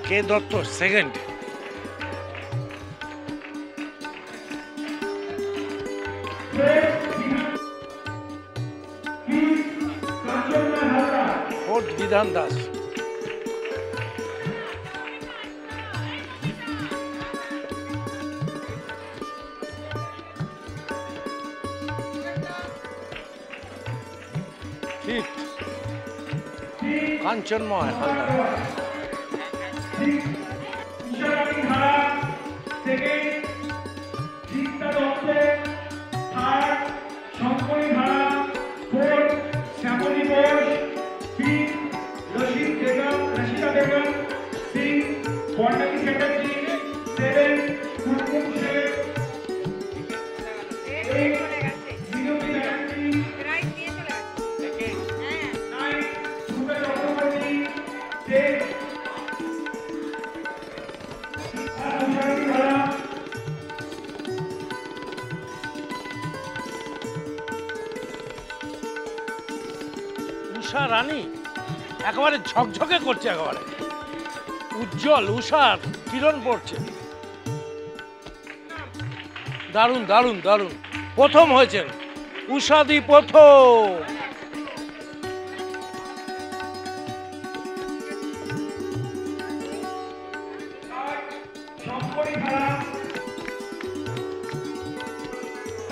কে Dutta second. Fourth Bidhan Das. Fifth Kanchanmoy Haldar. Isharani Dhara second, Dipta Dutta third, Shankari Dhara fourth, Shyamali Bose fifth, Rashida Begum six, Barnali Chatterjee seven, Kumkum Sheikh eight, Minati Banerjee nine, Suma Chakraborty ten, Usha Rani একেবারে ঝকঝকে করছে, একেবারে উজ্জ্বল উষার কিরণ পড়ছে। দারুণ দারুণ দারুণ, প্রথম হয়েছেন উষাদি প্রথম।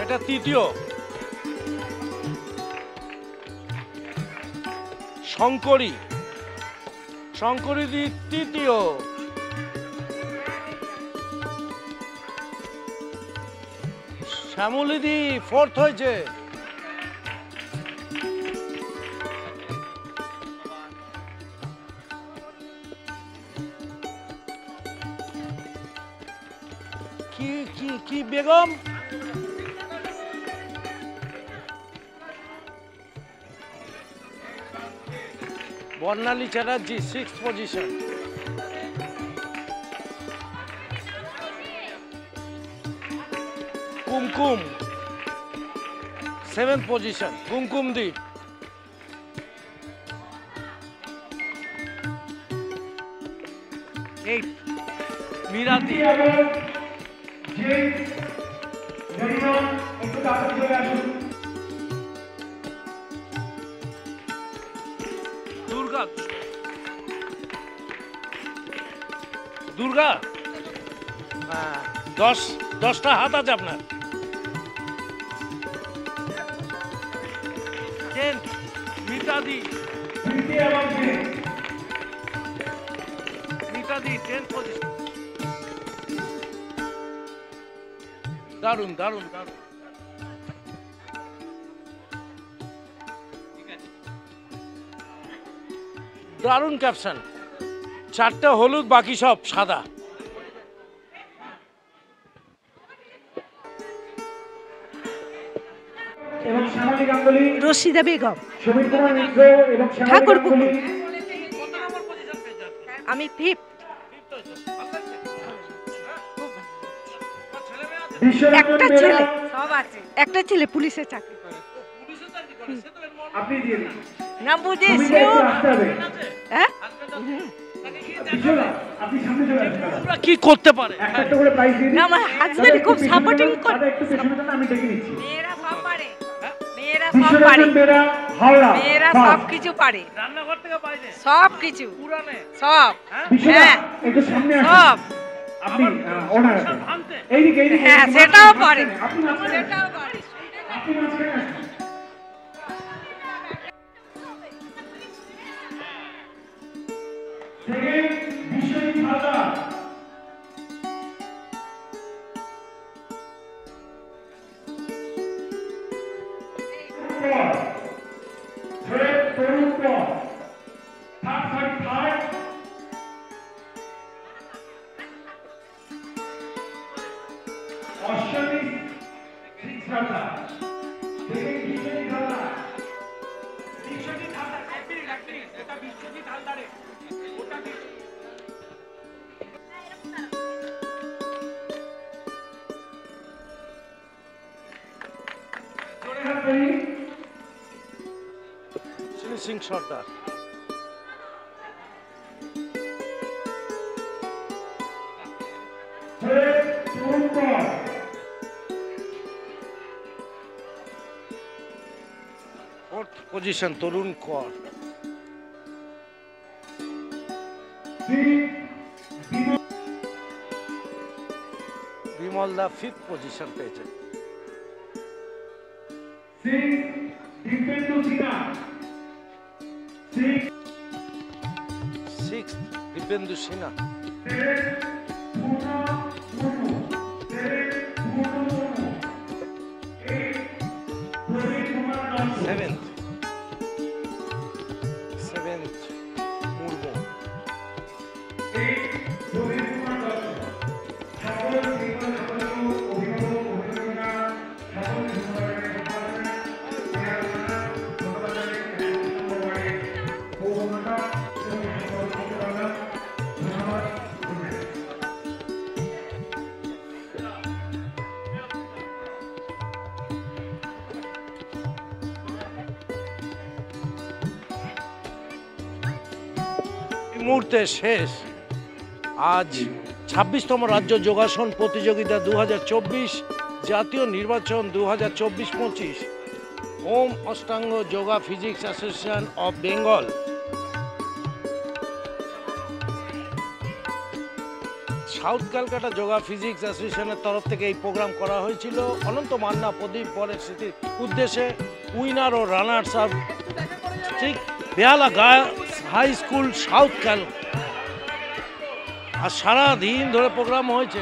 এটা তৃতীয়। শঙ্করী দি তৃতীয়। শ্যামলী দি ফোর্থ হয়েছে। কি কি কি বেগম বর্ণালী চ্যাটার্জি সিক্স পজিশন। কুমকুম সেভেন পজিশন, কুমকুম দি। এইট, মীরা দি। দুর্গা হ্যাঁ, 10টা হাত আছে আপনার। মিতাদি 10 পজিশন। দারুণ দারুণ দারুণ। দারুণ ক্যাপশন। 4টে হলুদ, বাকি সব সাদা। এবং শ্যামলী গাঙ্গুলি, রশিদা বেগম, সমীর কুমার মিত্র এবং ঠাকুর গাঙ্গুলি। আমি ফিফথ। একটা ছেলে, সব আছে। একটা ছেলে পুলিশের চাকরি করে। আপনি দিয়ে দিন। না বুঝিস হ্যাঁ, আপনি সামনে চলে আসুন। কি করতে পারে একটা করে প্রাইজ দিন। না আমার হাজবেন্ড খুব সাপোর্টিং করে। একটু পেছনে যান, আমি ডেকে নিচ্ছি। মেয়েরা সব পারে, মেয়েরা সব পারে, মেয়েরা সব কিছু পারে, রান্নাঘর থেকে বাইরে সব কিছু পুরানে সব। হ্যাঁ একটু সামনে আসুন। সব আপনি ওনার এইদিকে এইদিকে। হ্যাঁ সেটাও পারে, আপনি সেটাও পারে। আপনি মাঝখানে আসুন। সেকেন্ড বিশ্বজিৎ হালদার। তরুণ কর third Ashwini six Haldar. Second Biswajit Haldar. Biswajit Haldar এটা বিশ্বজিৎ হালদারে ওটা শ্রী সিং সর্দার। ফোর্থ পজিশন তরুণ কর। বিমল দা ফিফথ পজিশন পেয়েছে। দীপেন্দু সিনহা সিক্স দিব্যেন্দু সিনহা, সেভেন্থ মুর্মু, মুহূর্তে শেষ। আজ ২৬তম রাজ্য যোগাসন প্রতিযোগিতা ২০২৪, জাতীয় নির্বাচন ২০২৪-২৫, Om Ashtanga yoga physics association of Bengal, south Calcutta yoga physics অ্যাসোসিয়েশনের তরফ থেকে এই প্রোগ্রাম করা হয়েছিল। অনন্ত মান্না প্রদীপ বরের স্মৃতির উদ্দেশ্যে উইনার ও রানার্স আপ ঠিক Behala girls high school south Calcutta. আর সারা দিন ধরে প্রোগ্রাম হয়েছে।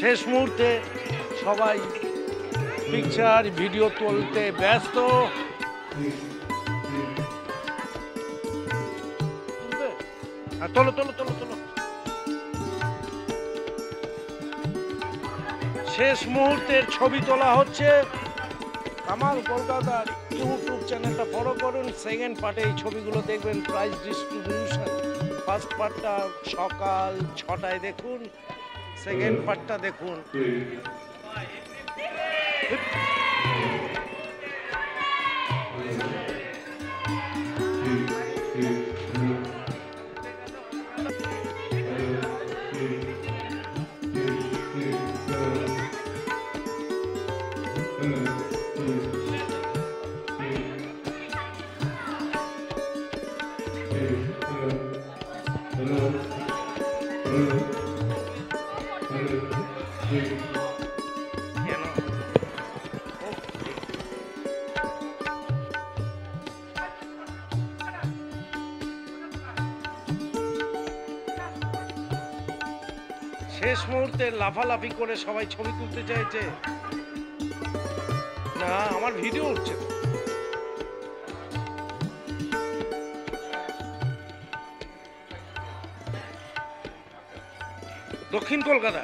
শেষ মুহূর্তে সবাই পিকচার ভিডিও তুলতে ব্যস্ত। তোলো তোলো তোলো তোলো। শেষ মুহূর্তের ছবি তোলা হচ্ছে। কামাল কলকাতার ইউটিউব চ্যানেলটা ফলো করুন। সেকেন্ড পার্টে এই ছবিগুলো দেখবেন। প্রাইজ ডিস্ট্রিবিউশন ফার্স্ট পার্টটা সকাল 6টায় দেখুন, সেকেন্ড পার্টটা দেখুন। শেষ মুহূর্তে লাফালাফি করে সবাই ছবি তুলতে চাইছে। না, আমার ভিডিও উঠছে। দক্ষিণ কলকাতা।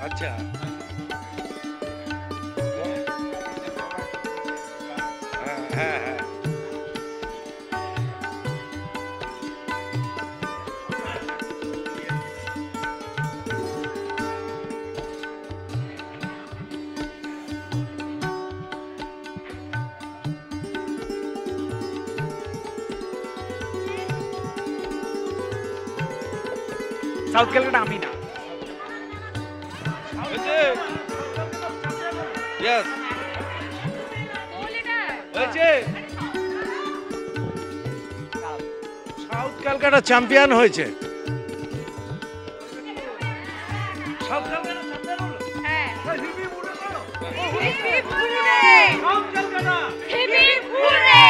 আচ্ছা, হ্যাঁ হ্যাঁ হ্যাঁ। সাউথ ক্যালকাটা আমি না। Yes. হয়েছে। সাউথ ক্যালকাটা চ্যাম্পিয়ন হয়েছে। সাউথ ক্যালকাটা চ্যাম্পিয়ন হলো। হ্যাঁ। হিপি মুড়ে করো। হিপি মুড়ে। সাউথ ক্যালকাটা। হিপি মুড়ে।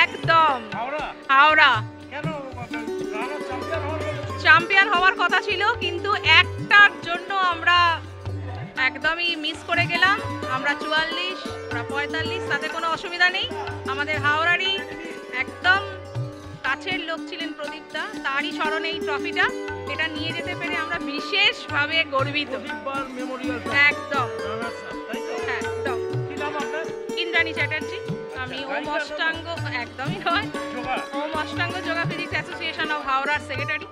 একদম হাওড়া চ্যাম্পিয়ন হওয়ার কথা ছিল, কিন্তু একটার জন্য আমরা একদমই মিস করে গেলাম। আমরা 44, ওরা 45, তাতে কোনো অসুবিধা নেই। আমাদের হাওড়ারই একদম কাছের লোক ছিলেন প্রদীপদা, তারই স্মরণে এই ট্রফিটা, এটা নিয়ে যেতে পেরে আমরা বিশেষভাবে গর্বিত। একদম একদম। ইন্দ্রাণী চ্যাটার্জি। আমি ওম অষ্টাঙ্গ, একদমই নয়, ওম Ashtanga yoga physics association of হাওড়ার সেক্রেটারি।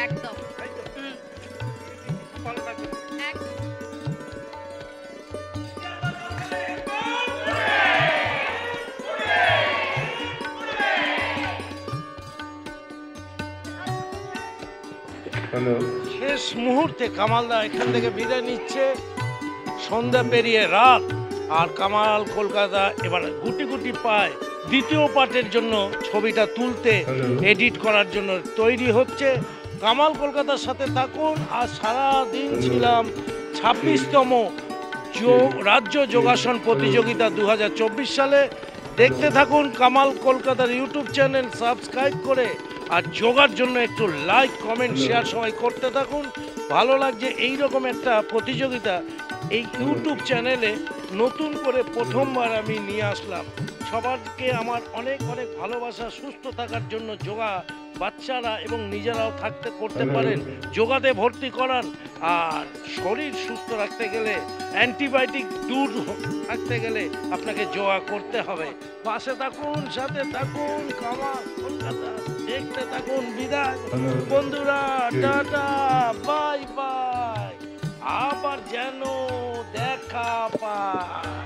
একদম। শেষ মুহূর্তে কামালদা এখান থেকে বিদায় নিচ্ছে। সন্ধ্যা পেরিয়ে রাত, আর কামাল কলকাতা এবার গুটি গুটি পায় দ্বিতীয় পার্টের জন্য ছবিটা তুলতে, এডিট করার জন্য তৈরি হচ্ছে। কামাল কলকাতার সাথে থাকুন। আর সারা দিন ছিলাম 26তম রাজ্য যোগাসন প্রতিযোগিতা 2024 সালে। দেখতে থাকুন কামাল কলকাতার ইউটিউব চ্যানেল, সাবস্ক্রাইব করে আর যোগার জন্য একটু লাইক কমেন্ট শেয়ার সবাই করতে থাকুন। ভালো লাগছে এই রকম একটা প্রতিযোগিতা এই ইউটিউব চ্যানেলে নতুন করে প্রথমবার আমি নিয়ে আসলাম। সবাইকে আমার অনেক অনেক ভালোবাসা। সুস্থ থাকার জন্য যোগা বাচ্চারা এবং নিজেরাও করতে পারেন, যোগাতে ভর্তি করান। আর শরীর সুস্থ রাখতে গেলে, অ্যান্টিবায়োটিক দূর থাকতে গেলে আপনাকে যোগা করতে হবে। পাশে থাকুন, সাথে থাকুন, কামাল কলকাতা দেখতে থাকুন। বিদায় বন্ধুরা, টাটা, বাই বাই, আবার যেন দেখা পায়।